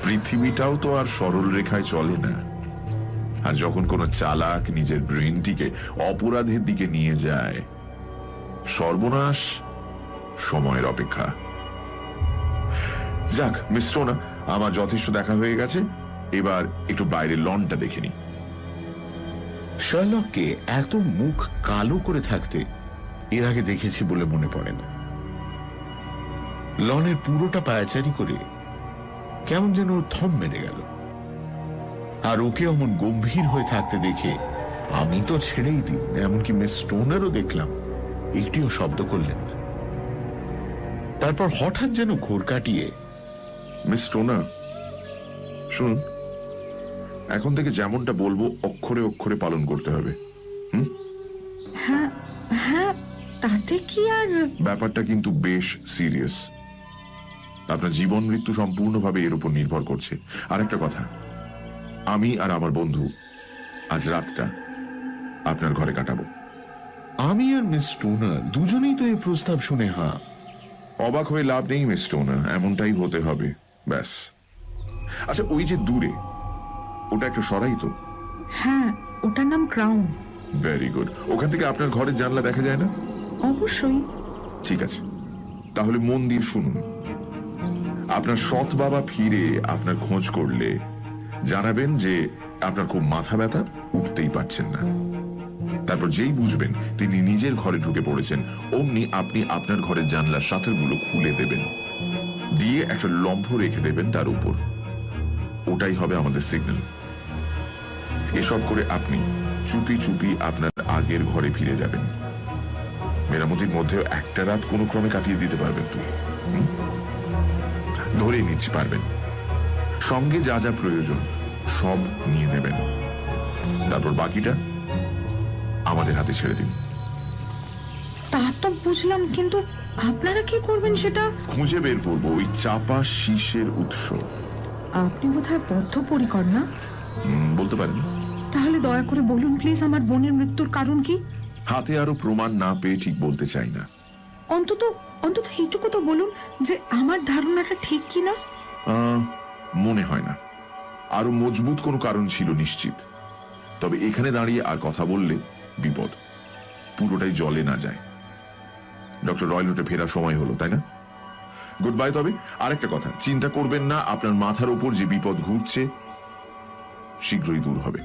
Speaker 2: পৃথিবীটাও তো আর সরল রেখায় চলে না। আর যখন কোনো চালাক নিজের ব্রেনটিকে অপরাধের দিকে নিয়ে যায়, সর্বনাশ সময়ের অপেক্ষা। যাক মিস টোনা, আমার যথেষ্ট দেখা হয়ে গেছে, এবার একটু বাইরের লনটা দেখে নি।
Speaker 1: শার্লককে এত মুখ কালো করে থাকতে এর আগে দেখেছি বলে মনে পড়ে না। লনের পুরোটা পায়াচারি করে কেমন যেন থম মেরে গেল। আর ওকে অমন গম্ভীর হয়ে থাকতে দেখে আমি তো ছেড়েই দিই, এমনকি মিস স্টোনারও দেখলাম একটিও শব্দ করলেন না। তারপর হঠাৎ যেন ঘোর কাটিয়ে,
Speaker 2: মিস টোনা শুনুন, এখন থেকে যেমনটা বলবো অক্ষরে অক্ষরে পালন করতে হবে।
Speaker 3: হ্যাঁ হ্যাঁ, তাতে কি আর?
Speaker 2: ব্যাপারটা কিন্তু বেশ সিরিয়াস। আপনার জীবন মৃত্যু সম্পূর্ণভাবে এর উপর নির্ভর করছে। আর একটা কথা, আমি আর আমার বন্ধু আজ রাতটা আপনার ঘরে কাটাবো।
Speaker 1: আমি আর মিস স্টোনার দুজনেই তো এই প্রস্তাব শুনে হ্যাঁ।
Speaker 2: অবাক হয়ে লাভ নেই মিস টোনা, এমনটাই হতে হবে ব্যাস। আচ্ছা, ওই যে দূরে ওটা একটা সরাই তো?
Speaker 3: হ্যাঁ, ওটার নাম ক্রাউন।
Speaker 2: Very good. ওখান থেকে আপনার ঘরের জানলা দেখা যায় না?
Speaker 3: অবশ্যই।
Speaker 2: ঠিক আছে, তাহলে মন দিয়ে শুনুন। আপনার সৎ বাবা ফিরে আপনার খোঁজ করলে জানাবেন যে আপনার খুব মাথা ব্যথা, উঠতেই পারছেন না। তারপর যেই বুঝবেন তিনি নিজের ঘরে ঢুকে পড়েছেন, অমনি আপনি আপনার ঘরের জানলার শাটারগুলো খুলে দেবেন, দিয়ে একটা লম্ফ রেখে দেবেন তার উপর। ওটাই হবে আমাদের সিগন্যাল। এসব করে আপনি চুপি চুপি আপনার আগের ঘরে ফিরে যাবেন। মেরামতির মধ্যেও একটা রাত কোনো ক্রমে কাটিয়ে দিতে পারবেন তো? ধরে নিচ্ছি পারবেন। সঙ্গে যা যা প্রয়োজন সব নিয়ে নেবেন। তারপর বাকিটা আমাদের হাতে ছেড়ে দিন।
Speaker 3: তা তো বুঝলাম, কিন্তু আপনারা কি করবেন সেটা?
Speaker 2: খুঁজে বের করবো ওই চাপা শীষের উৎস।
Speaker 3: আপনি বোধহয় বদ্ধপরিকর না?
Speaker 2: বলতে পারেন।
Speaker 3: তাহলে দয়া করে বলুন প্লিজ, আমার বোনের মৃত্যুর কারণ কি?
Speaker 2: হাতে আরো প্রমাণ না পেয়ে ঠিক বলতে চাই না।
Speaker 3: অন্তত অন্তত এইটুকু তো বলুন যে আমার ধারণাটা ঠিক কি না।
Speaker 2: মনে হয় না। আরো মজবুত কোনো কারণ ছিল নিশ্চিত। তবে এখানে দাঁড়িয়ে আর কথা বললে বিপদ, পুরোটাই জলে না যায়। ডক্টর রয়লটে ফেরার সময় হলো, তাই না? Good bye. তবে আরেকটা কথা, চিন্তা করবেন না, আপনার মাথার ওপর যে বিপদ ঘুরছে শীঘ্রই দূর হবে।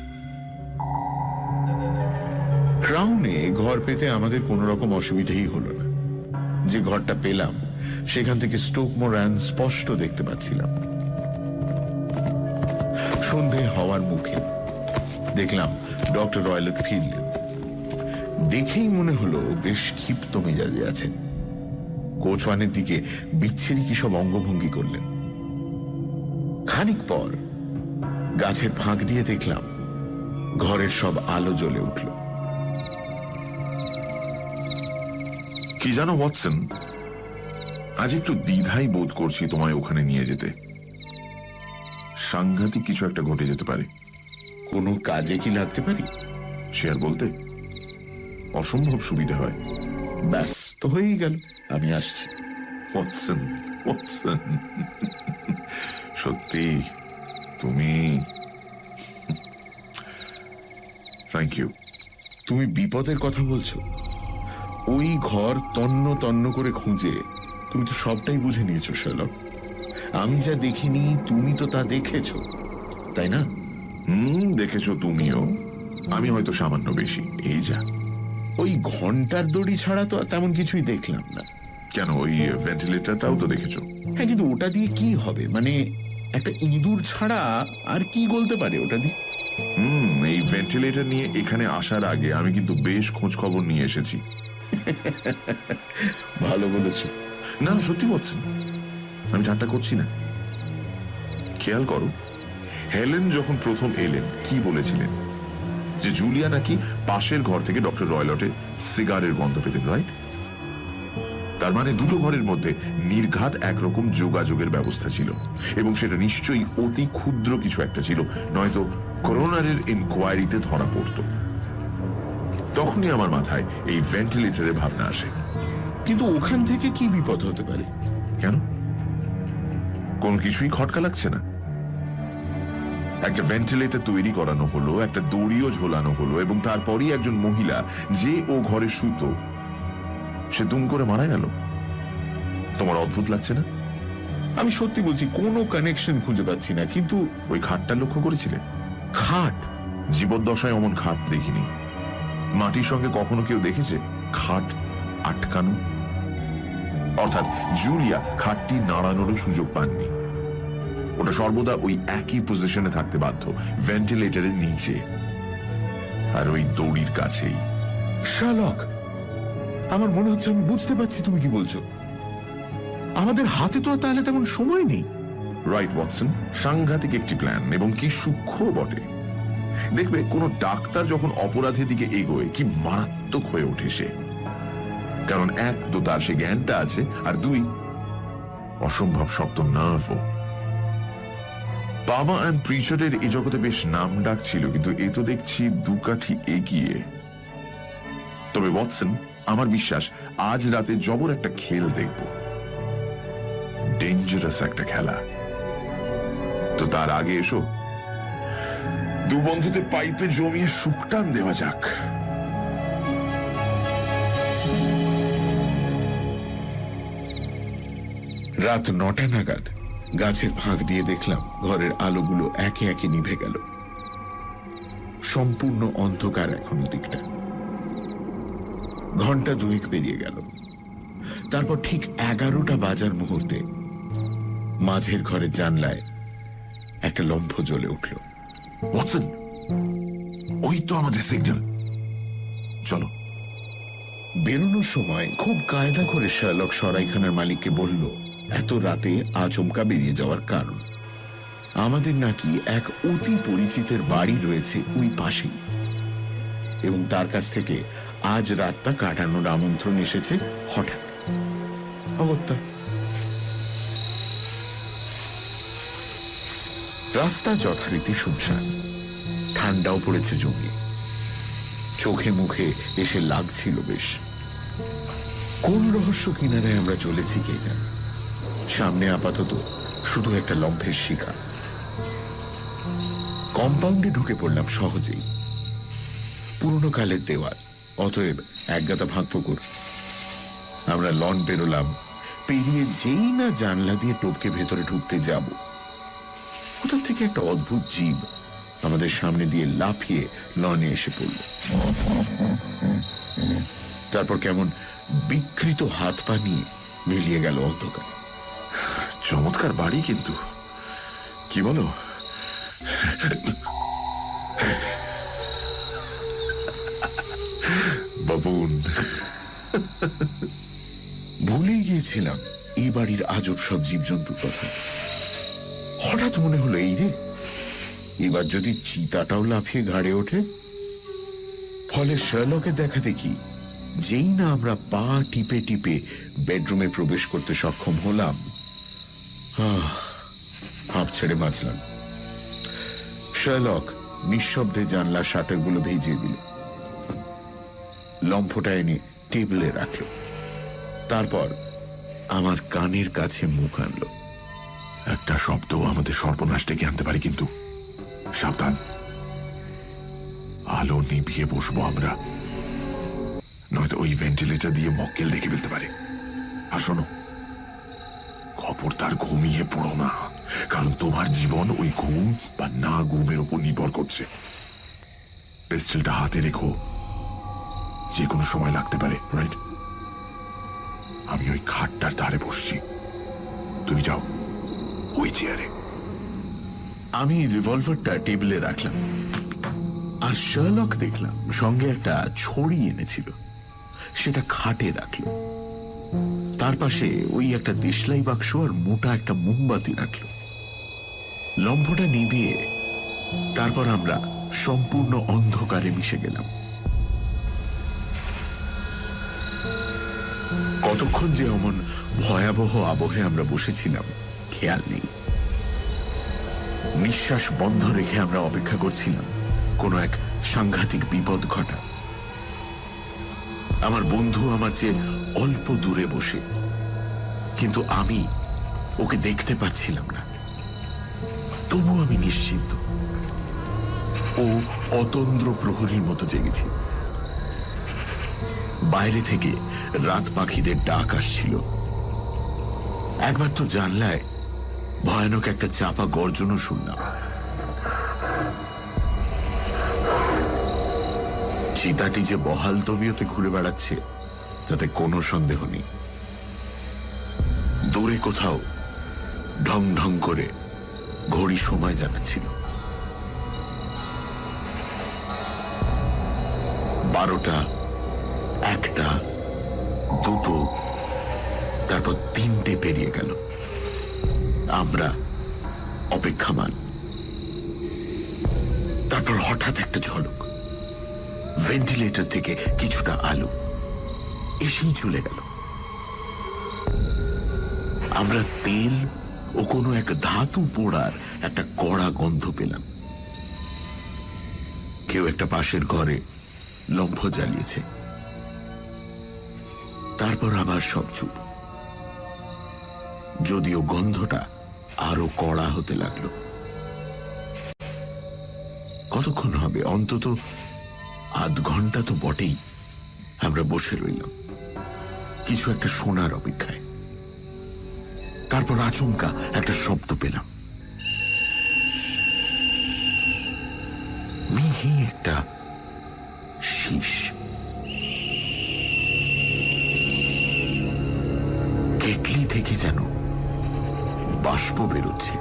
Speaker 1: ক্রাউনে ঘর পেতে আমাদের কোনো রকম অসুবিধাই হলো না। যে ঘরটা পেলাম সেখান থেকে স্টোক মোরান স্পষ্ট দেখতে পাচ্ছিলাম। সন্ধে হওয়ার মুখে দেখলাম ডক্টর রয়লট ফিরলেন। দেখেই মনে হলো বেশ ক্ষিপ্ত মেজাজে আছেন। কোচওয়ানের দিকে বিচ্ছিরি কি সব অঙ্গভঙ্গি করলেন। খানিক পর গাছের ফাঁক দিয়ে দেখলাম ঘরের সব আলো জ্বলে উঠল।
Speaker 2: কি জানো ওয়াটসন, আজ একটু দ্বিধাই বোধ করছি তোমায় ওখানে নিয়ে যেতে। সাংঘাতিক কিছু একটা ঘটে যেতে পারে।
Speaker 1: কোনো কাজে কি লাগতে পারি?
Speaker 2: সে আর বলতে, অসম্ভব সুবিধা হয়।
Speaker 1: ব্যাস তো হয়েই গেল, আমি আসছি।
Speaker 2: ওয়াটসন, ওয়াটসন, সত্যি তুমি, থ্যাংক ইউ।
Speaker 1: তুমি বিপদের কথা বলছো? ওই ঘর তন্ন তন্ন করে খুঁজে তুমি তো সবটাই বুঝে নিয়েছো শার্লক। আমি যা দেখিনি তুমি তো তা দেখেছো, তাই না?
Speaker 2: দেখেছো তুমিও, আমি হয়তো সামান্য বেশি, এই যা।
Speaker 1: ওই ঘন্টার দড়ি ছাড়া তো তেমন কিছুই দেখলাম না।
Speaker 2: কেন, ওই ভেন্টিলেটরটাও তো দেখেছো?
Speaker 1: হ্যাঁ, কিন্তু ওটা দিয়ে কি হবে? মানে একটা ইঁদুর ছাড়া আর কি গলতে পারে ওটা দিয়ে?
Speaker 2: এই ভেন্টিলেটর নিয়ে এখানে আসার আগে আমি কিন্তু বেশ খোঁজ খবর নিয়ে এসেছি।
Speaker 1: ভালো বলেছো।
Speaker 2: না, সত্যি বলছেন, আমি ঠাট্টা করছি না। খেয়াল করো, হেলেন যখন প্রথম এলেন কি বলেছিলেন? যে জুলিয়া নাকি পাশের ঘর থেকে ডক্টর রয়লটের সিগারের গন্ধ পেতেন, রাইট? তার মানে দুটো ঘরের মধ্যে নির্ঘাত একরকম যোগাযোগের ব্যবস্থা ছিল, এবং সেটা নিশ্চয়ই অতি ক্ষুদ্র কিছু একটা ছিল, নয়তো করোনারের ইনকোয়ারিতে ধরা পড়ত। তখনই আমার মাথায় এই ভেন্টিলেটরের ভাবনা আসে।
Speaker 1: কিন্তু ওখান থেকে কি বিপদ হতে পারে?
Speaker 2: কেন? কোন কিছুই খটকা লাগছে না। একটা ভেন্টিলেটর তৈরি করানো হলো, একটা দড়িও ঝোলানো হলো, এবং তারপরই একজন মহিলা যে ও ঘরে শুতো সে দুম করে মারা গেল। তোমার অদ্ভুত লাগছে না?
Speaker 1: আমি সত্যি বলছি, কোনো কানেকশন খুঁজে পাচ্ছি না। কিন্তু
Speaker 2: ওই খাটটা লক্ষ্য করেছিলে?
Speaker 1: খাট?
Speaker 2: জীবদ্দশায় অমন খাট দেখিনি। মাটির সঙ্গে কখনো কেউ দেখেছে খাট আটকানো? অর্থাৎ জুলিয়া খাটটি নাড়ানোরও সুযোগ পাননি। ওটা সর্বদা ওই একই পজিশনে থাকতে বাধ্য, ভেন্টিলেটরের নিচে আর ওই দড়ির কাছেই।
Speaker 1: শার্লক, আমার মনে হচ্ছে আমি বুঝতে পারছি তুমি কি বলছো। আমাদের হাতে তো আর তাহলে তেমন সময় নেই।
Speaker 2: রাইট ওয়াটসন, সাংঘাতিক একটি প্ল্যান, এবং কি সূক্ষ্ম বটে। দেখবে কোনো ডাক্তার যখন অপরাধের দিকে এগোয় কি মারাত্মক হয়ে ওঠে সে। কারণ এক তো তার সে জ্ঞানটা আছে, আর দুই অসম্ভব শক্ত নার্ভও। বাবা অ্যান্ড প্রিচারের এ জগতে বেশ নাম ডাক ছিল, কিন্তু এ তো দেখছি দুকাঠি এগিয়ে। তবে ওয়াটসন, আমার বিশ্বাস আজ রাতে জবর একটা খেল দেখব, ডেঞ্জারাস একটা খেলা। তো তার আগে এসো দু বন্ধুতে পাইপে জমিয়ে শুকটান দেওয়া যাক।
Speaker 1: রাত 9টা নাগাদ গাছের ফাঁক দিয়ে দেখলাম ঘরের আলোগুলো একে একে নিভে গেল। সম্পূর্ণ অন্ধকার এখনো দিকটা। ঘন্টা 2 পেরিয়ে গেল। তারপর ঠিক 11টা বাজার মুহূর্তে মাঝের ঘরের জানলায় একটা লম্ফ জ্বলে উঠল।
Speaker 2: ওয়াটসন, ওই তো আমাদের সিগন্যাল। চলো।
Speaker 1: বেরোনোর সময় খুব কায়দা করে শার্লক সরাইখানার মালিককে বলল এত রাতে আচমকা বেরিয়ে যাওয়ার কারণ। আমাদের নাকি এক অতি পরিচিতের বাড়ি রয়েছে ওই পাশেই, এবং তার কাছ থেকে আজ রাতটা কাটানোর আমন্ত্রণ এসেছে হঠাৎ। অগত্যা রাস্তা যথারীতি শুনশান, ঠান্ডাও পড়েছে জমিয়ে। চোখে মুখে এসে লাগছিল বেশ। কোন রহস্য কিনারায় আমরা চলেছি কে জানে। সামনে আপাতত শুধু একটা লম্ফের শিকা। কম্পাউন্ডে ঢুকে পড়লাম সহজেই। পুরনো কালের দেওয়াল, অতএব একগাদা ফাঁক পুকুর। আমরা লন পেরোলাম, পেরিয়ে যেই না জানলা দিয়ে টপকে ভেতরে ঢুকতে যাব, কোথা থেকে একটা অদ্ভুত জীব আমাদের সামনে দিয়ে লাফিয়ে লনে এসে পড়ল। তারপর কেমন বিকৃত হাত পা নিয়ে মিলিয়ে গেল অন্ধকার।
Speaker 2: চমৎকার বাড়ি কিন্তু, কি বলো? বাবুন,
Speaker 1: ভুলেই গিয়েছিলাম এই বাড়ির আজব সব জীবজন্তুর কথা। হঠাৎ মনে হলো এই রে, এবার যদি চিতাটাও লাফিয়ে ঘাড়ে ওঠে। ফলে শার্লকের দেখা দেখি যেই না আমরা পা টিপে টিপে বেডরুমে প্রবেশ করতে সক্ষম হলাম, হাঁপ ছেড়ে বাঁচলাম। শার্লক নিঃশব্দে জানলা শাটারগুলো ভেজিয়ে দিল, লম্ফটা এনে টেবিলে রাখল, তারপর আমার কানের কাছে মুখ আনলো।
Speaker 2: একটা শব্দ আমাদের সর্বনাশ ডেকে আনতে পারে, কিন্তু সাবধান, আলো নিভিয়ে বসবো আমরা, নয়তো ওই ভেন্টিলেটর দিয়ে মক্কেল দেখে ফেলতে পারে। আর শোনো, খবরদার ঘুমিয়ে পড়ো না, কারণ তোমার জীবন ওই ঘুম বা না ঘুমের উপর নির্ভর করছে। পিস্টলটা হাতে রেখো, যে কোনো সময় লাগতে পারে, রাইট? আমি ওই খাটটার ধারে বসছি, তুমি যাও ওই চেয়ারে।
Speaker 1: আমি রিভলভারটা টেবিলে রাখলাম, আর শার্লক দেখলাম সঙ্গে একটা ছড়ি এনেছিল, সেটা খাটে রাখল। তার পাশে ওই একটা দেশলাই বাক্স আর মোটা একটা মোমবাতি রাখল। লম্ফটা নিভিয়ে তারপর আমরা সম্পূর্ণ অন্ধকারে মিশে গেলাম। কতক্ষণ যে অমন ভয়াবহ আবহে আমরা বসেছিলাম খেয়াল নেই। নিঃশ্বাস বন্ধ রেখে আমরা অপেক্ষা করছিলাম কোনো এক সাংঘাতিক বিপদ ঘটা। আমার বন্ধু আমার চেয়ে অল্প দূরে বসে, কিন্তু আমি ওকে দেখতে পাচ্ছিলাম না, তবু আমি নিশ্চিন্ত ও অতন্দ্র প্রহরীর মতো জেগেছিল। বাইরে থেকে রাত পাখিদের ডাক আসছিল। একবার তো জানলায় ভয়ানক একটা চাপা গর্জনও শুনলাম। চিতাটি যে বহাল তবিয়তে ঘুরে বেড়াচ্ছে তাতে কোনো সন্দেহ নেই। দূরে কোথাও ঢং ঢং করে ঘড়ি সময় জানাচ্ছিল। 12টা, 1টা, 2টো, তারপর 3টে পেরিয়ে গেল। আমরা অপেক্ষামান। তারপর হঠাৎ একটা ঝলক, ভেন্টিলেটর থেকে কিছুটা আলো এসেই চলে গেল। আমরা তেল ও কোনো এক ধাতু পোড়ার একটা কড়া গন্ধ পেলাম। কেউ একটা পাশের ঘরে লম্ফ জ্বালিয়েছে। তারপর আবার সব চুপ, যদিও গন্ধটা আরো কড়া হতে লাগলো। কতক্ষণ হবে? অন্তত আধ ঘন্টা তো বটেই। আমরা বসে রইলাম কিছু একটা শোনার অপেক্ষায়। তারপর আচমকা একটা শব্দ পেলাম, মিহি একটা শীষ। কেটলি থেকে যেন বাষ্প বেরোচ্ছে,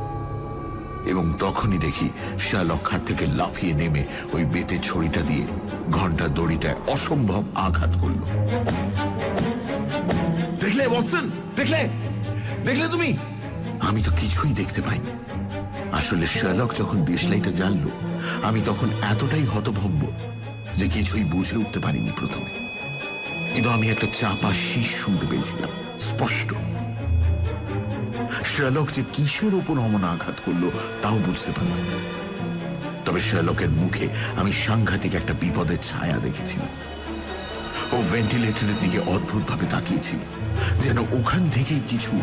Speaker 1: এবং তখনই দেখি শার্লক খাট থেকে লাফিয়ে নেমে ওই বেতের ছড়িটা দিয়ে ঘন্টার দড়িটায় অসম্ভব আঘাত করল। দেখলে ওয়াটসন? দেখলে দেখলে তুমি? আমি তো কিছুই দেখতে পাইনি। আসলে শার্লক যখন দেশলাইটা জ্বাললো, আমি তখন এতটাই হতভম্ব যে কিছুই বুঝে উঠতে পারিনি প্রথমে। কিন্তু আমি একটা চাপা শীষ শুনতে পেয়েছিলাম স্পষ্ট। শার্লক যে কিসের ওপর অমন আঘাত করলো তাও বুঝতে পারলাম। তবে শার্লকের মুখে আমি সাংঘাতিক একটা বিপদের ছায়া দেখেছিলাম। ও ভেন্টিলেটরের দিকে অদ্ভুতভাবে তাকিয়েছিল, যেন ওখান থেকেই কিছু।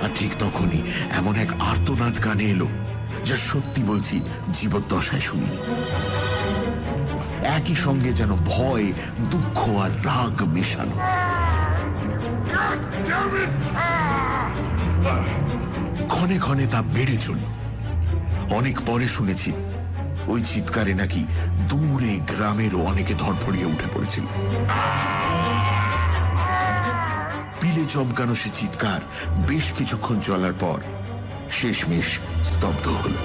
Speaker 1: আর ঠিক তখনই এমন এক আর্তনাদ কানে এলো, যা সত্যি বলছি জীবদ্দশায় শুনিনি। একই সঙ্গে যেন ভয়, দুঃখ আর রাগ মেশানো। ক্ষণে ক্ষণে তা বেড়ে চলল। অনেক পরে শুনেছি ওই চিৎকারে নাকি দূরে গ্রামেরও অনেকে ধরফড়িয়ে উঠে পড়েছিল। পিলে চমকানো সে চিৎকার বেশ কিছুক্ষণ চলার পর শেষমেশ স্তব্ধ হল।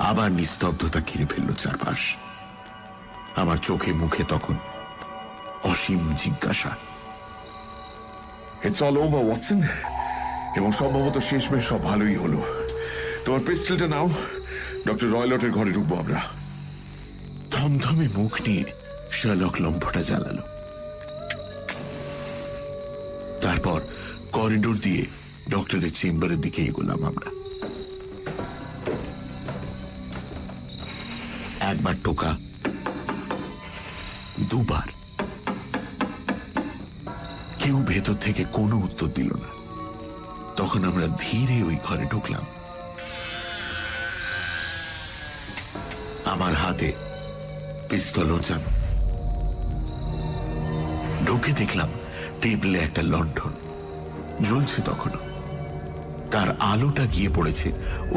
Speaker 1: আবার নিস্তব্ধতা ঘিরে ফেলল চারপাশ। আমার চোখে মুখে তখন অসীম জিজ্ঞাসা।
Speaker 2: ইটস অল ওভার ওয়াটসন, এবং সম্ভবত শেষমেশ সব ভালোই হলো। তোমার পিস্টলটা নাও, ডক্টর রয়লটের ঘরে ঢুকবো আমরা।
Speaker 1: থমথমে মুখ নিয়ে শার্লক লম্ফটা জ্বালালো। তারপর করিডোর দিয়ে ডক্টরের চেম্বারের দিকে এগোলাম আমরা। একবার টোকা, দুবার। কেউ ভেতর থেকে কোনো উত্তর দিল না। তখন আমরা ধীরে ওই ঘরে ঢুকলাম। আমার হাতে পিস্তল ওঁচানো। ঢুকে দেখলাম টেবিলে একটা লণ্ঠন জ্বলছে তখনও। তার আলোটা গিয়ে পড়েছে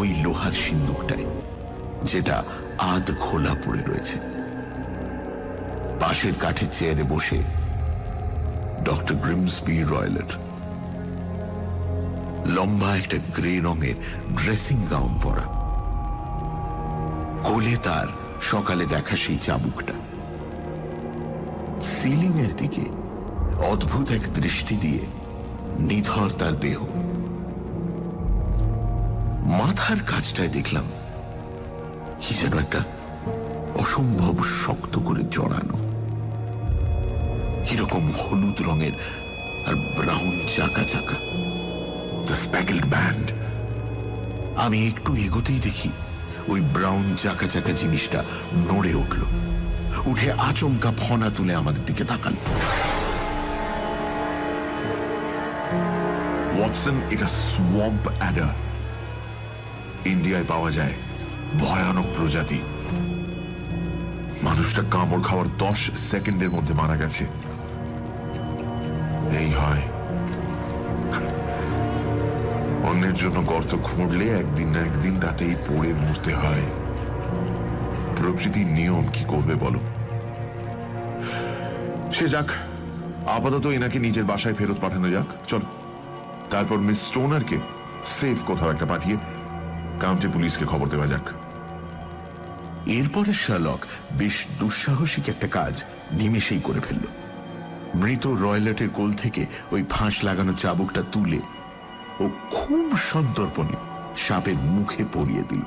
Speaker 1: ওই লোহার সিন্দুকটায়, যেটা আধ খোলা পড়ে রয়েছে। পাশের কাঠের চেয়ারে বসে ডক্টর গ্রিমসবি রয়লেট, লম্বা একটা গ্রে রঙের ড্রেসিং গাউন পরা। কোলে তার সকালে দেখা সেই চাবুকটা। সিলিং এর দিকে অদ্ভুত এক দৃষ্টি দিয়ে নিথর তার দেহ। মাথার কাছটায় দেখলাম কি যেন একটা অসম্ভব শক্ত করে জড়ানো, কিরকম হলুদ রঙের আর ব্রাউন চাকা চাকা, দ্য স্প্যাকেলড ব্যান্ড। আমি একটু এগোতেই দেখি ওই ব্রাউন চাকা চাকা জিনিসটা নড়ে উঠল, উঠে আচমকা ফনা তুলে আমাদের দিকে তাকাল।
Speaker 2: ওয়াটসন, এটা সোয়াম্প অ্যাডার। ইন্ডিয়ায় পাওয়া যায়, ভয়ানক প্রজাতি। মানুষটা কামড় খাওয়ার 10 সেকেন্ডের মধ্যে মারা গেছে। এই হয়, অন্যের জন্য গর্ত খুঁড়লে একদিন না একদিন তাতেই পড়ে মরতে হয়। প্রকৃতির নিয়ম, কি করবে বলো। সে যাক, আপাতত এনাকে নিজের বাসায় ফেরত পাঠানো যাক। চল, তারপর মিস স্টোনারকে সেফ কোথাও একটা পাঠিয়ে কাউন্টি পুলিশকে খবর দেওয়া যাক।
Speaker 1: এরপরে শার্লক বেশ দুঃসাহসিক একটা কাজ নিমেষেই করে ফেলল। মৃত রয়লেটের কোল থেকে ওই ফাঁস লাগানো চাবুকটা তুলে ও খুব সন্তর্পণে সাপের মুখে পরিয়ে দিল।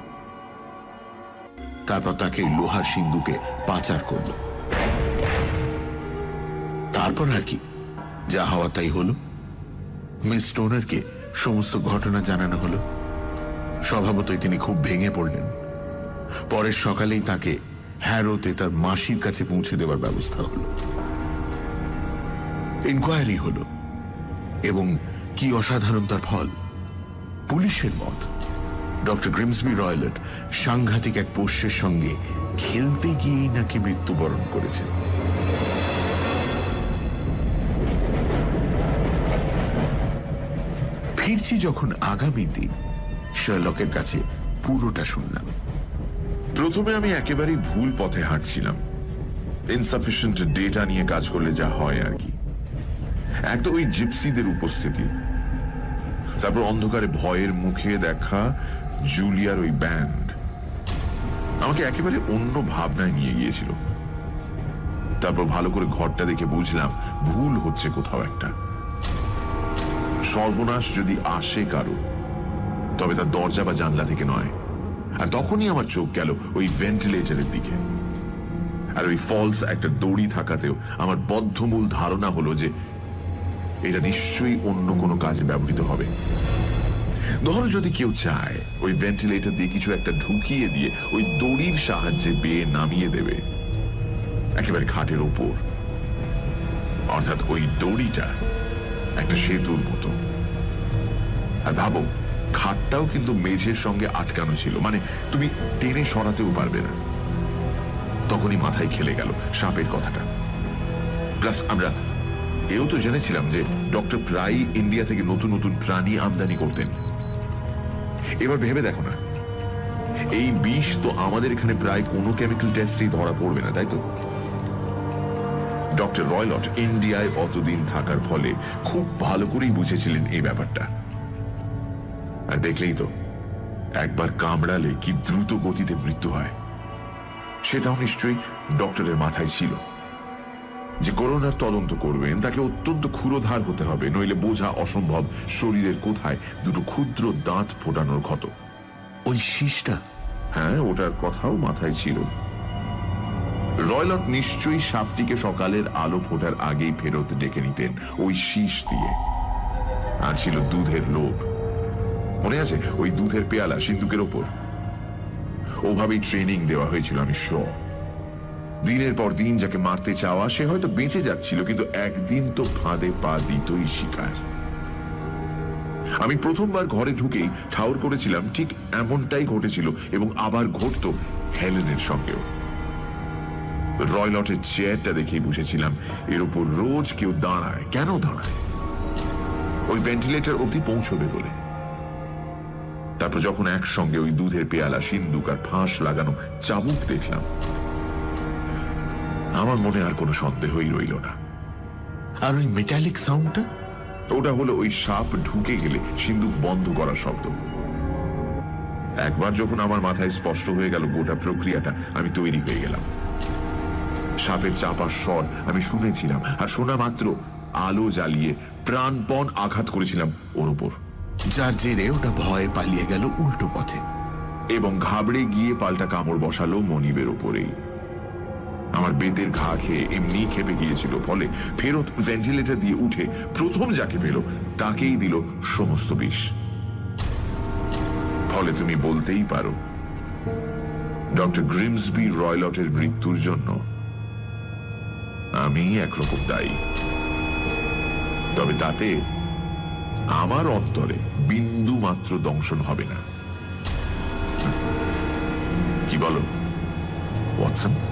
Speaker 1: তারপর তাকে লোহার সিন্দুকে পাচার করল। তারপর আর কি, যা হওয়া তাই হলো। মিস স্টোনারকে সমস্ত ঘটনা জানানো হলো। স্বভাবতই তিনি খুব ভেঙে পড়লেন। পরের সকালেই তাকে হ্যারোতে তার মাসির কাছে পৌঁছে দেওয়ার ব্যবস্থা হলো। ইনকোয়ারি হলো, এবং কি অসাধারণ তার ফল। পুলিশের মত, ডক্টর গ্রিমসবি রয়লেট সাংঘাতিক এক পোষ্যের সঙ্গে খেলতে গিয়েই নাকি মৃত্যুবরণ করেছেন। ফিরছি যখন আগামী দিন, শার্লকের কাছে পুরোটা শুনলাম।
Speaker 2: প্রথমে আমি একেবারেই ভুল পথে হাঁটছিলাম। ইনসাফিসিয়েন্ট ডেটা নিয়ে কাজ করলে যা হয় আর কি। এক তো ওই জিপসিদের উপস্থিতি, তারপর অন্ধকারে ভয়ের মুখে দেখা জুলিয়ার ওই ব্যান্ড আমাকে একেবারে অন্য ভাবনায় নিয়ে গিয়েছিল। তারপর ভালো করে ঘরটা দেখে বুঝলাম ভুল হচ্ছে কোথাও একটা। সর্বনাশ যদি আসে কারো, তবে তার দরজা বা জানলা থেকে নয়। আর তখনই আমার চোখ গেল ওই ভেন্টিলেটরের দিকে। আর ওই ফলস একটা দড়ি থাকাতেও আমার বদ্ধমূল ধারণা হলো যে এটা নিশ্চয়ই অন্য কোনো কাজে ব্যবহৃত হবে। ধরো যদি কেউ চায় ওই ভেন্টিলেটর দিয়ে কিছু একটা ঢুকিয়ে দিয়ে ওই দড়ির সাহায্যে বেয়ে নামিয়ে দেবে একেবারে খাটের ওপর, অর্থাৎ ওই দড়িটা একটা সেতুর মতো। আর ভাবো, খাটটাও কিন্তু মেঝের সঙ্গে আটকানো ছিল, মানে তুমি টেনে সরাতেও পারবে না। তখনই মাথায় খেলে গেল সাপের কথাটা। প্লাস আমরা এও তো জেনেছিলাম যে ডক্টর প্রায়ই ইন্ডিয়া থেকে নতুন নতুন প্রাণী আমদানি করতেন। এবার ভেবে দেখো না, এই বিষ তো আমাদের এখানে প্রায় কোনো কেমিক্যাল টেস্টেই ধরা পড়বে না, তাই তো? ডক্টর রয়লট ইন্ডিয়ায় অতদিন থাকার ফলে খুব ভালো করেই বুঝেছিলেন এই ব্যাপারটা। আর দেখলেই তো, একবার কামড়ালে কি দ্রুত গতিতে মৃত্যু হয়। সেটাও নিশ্চয়ই ডক্টরের মাথায় ছিল যে করোনার তদন্ত করবেন তাকে অত্যন্ত ক্ষুরোধার হতে হবে, নইলে বোঝা অসম্ভব শরীরের কোথায় দুটো ক্ষুদ্র দাঁত ফোটানোর ক্ষত।
Speaker 1: ওই শীষটা,
Speaker 2: হ্যাঁ, ওটার কথাও মাথায় ছিল। রয়লট নিশ্চয়ই সাপটিকে সকালের আলো ফোটার আগেই ফেরত ডেকে নিতেন ওই শীষ দিয়ে। আর ছিল দুধের লোভ, মনে আছে? ওই দুধের পেয়ালা সিন্দুকের ওপর। ওভাবেই ট্রেনিং দেওয়া হয়েছিল, আমি শিওর। দিনের পর দিন যাকে মারতে চাওয়া সে হয়তো বেঁচে যাচ্ছিল, কিন্তু একদিন তো ফাঁদে পা দিতই শিকার। আমি প্রথমবার ঘরে ঢুকেই ঠাউর করেছিলাম ঠিক এমনটাই ঘটেছিল, এবং আবার ঘটতো হেলেনের সঙ্গেও। রয়লটের চেয়ারটা দেখেই বুঝেছিলাম এর উপর রোজ কেউ দাঁড়ায়। কেন দাঁড়ায়? ওই ভেন্টিলেটর অবধি পৌঁছবে বলে। তারপর যখন একসঙ্গে ওই দুধের পেয়ালা, সিন্দুক আর ফাঁস লাগানো চাবুক দেখলাম, আমার মনে আর কোনো সন্দেহই রইল না।
Speaker 1: আর ওই মেটালিক সাউন্ডটা,
Speaker 2: ওটা হলো ওই সাপ ঢুকে গেলে সিন্দুক বন্ধ করার শব্দ। একবার যখন আমার মাথায় স্পষ্ট হয়ে গেল গোটা প্রক্রিয়াটা, আমি তৈরি হয়ে গেলাম। সাপের চাপার স্বর আমি শুনেছিলাম, আর শোনা মাত্র আলো জ্বালিয়ে প্রাণপণ আঘাত করেছিলাম ওর উপর।
Speaker 1: যার জেরে ওটা ভয়ে পালিয়ে গেল উল্টো পথে,
Speaker 2: এবং ঘাবড়ে গিয়ে পাল্টা কামড় বসালো মনিবের উপরেই। আমার বেতের ঘা খেয়ে এমনি খেপে গিয়েছিল, ফলে ফেরত ভেন্টিলেটর দিয়ে উঠে প্রথম যাকে পেল তাকেই দিল সমস্ত বিষ। ফলে তুমি বলতেই পারো ডক্টর গ্রিমসবি রয়লটের মৃত্যুর জন্য আমি একরকম দায়ী। তবে তাতে আমার অন্তরে বিন্দু মাত্র দংশন হবে না। কি বলো ওয়াটসন?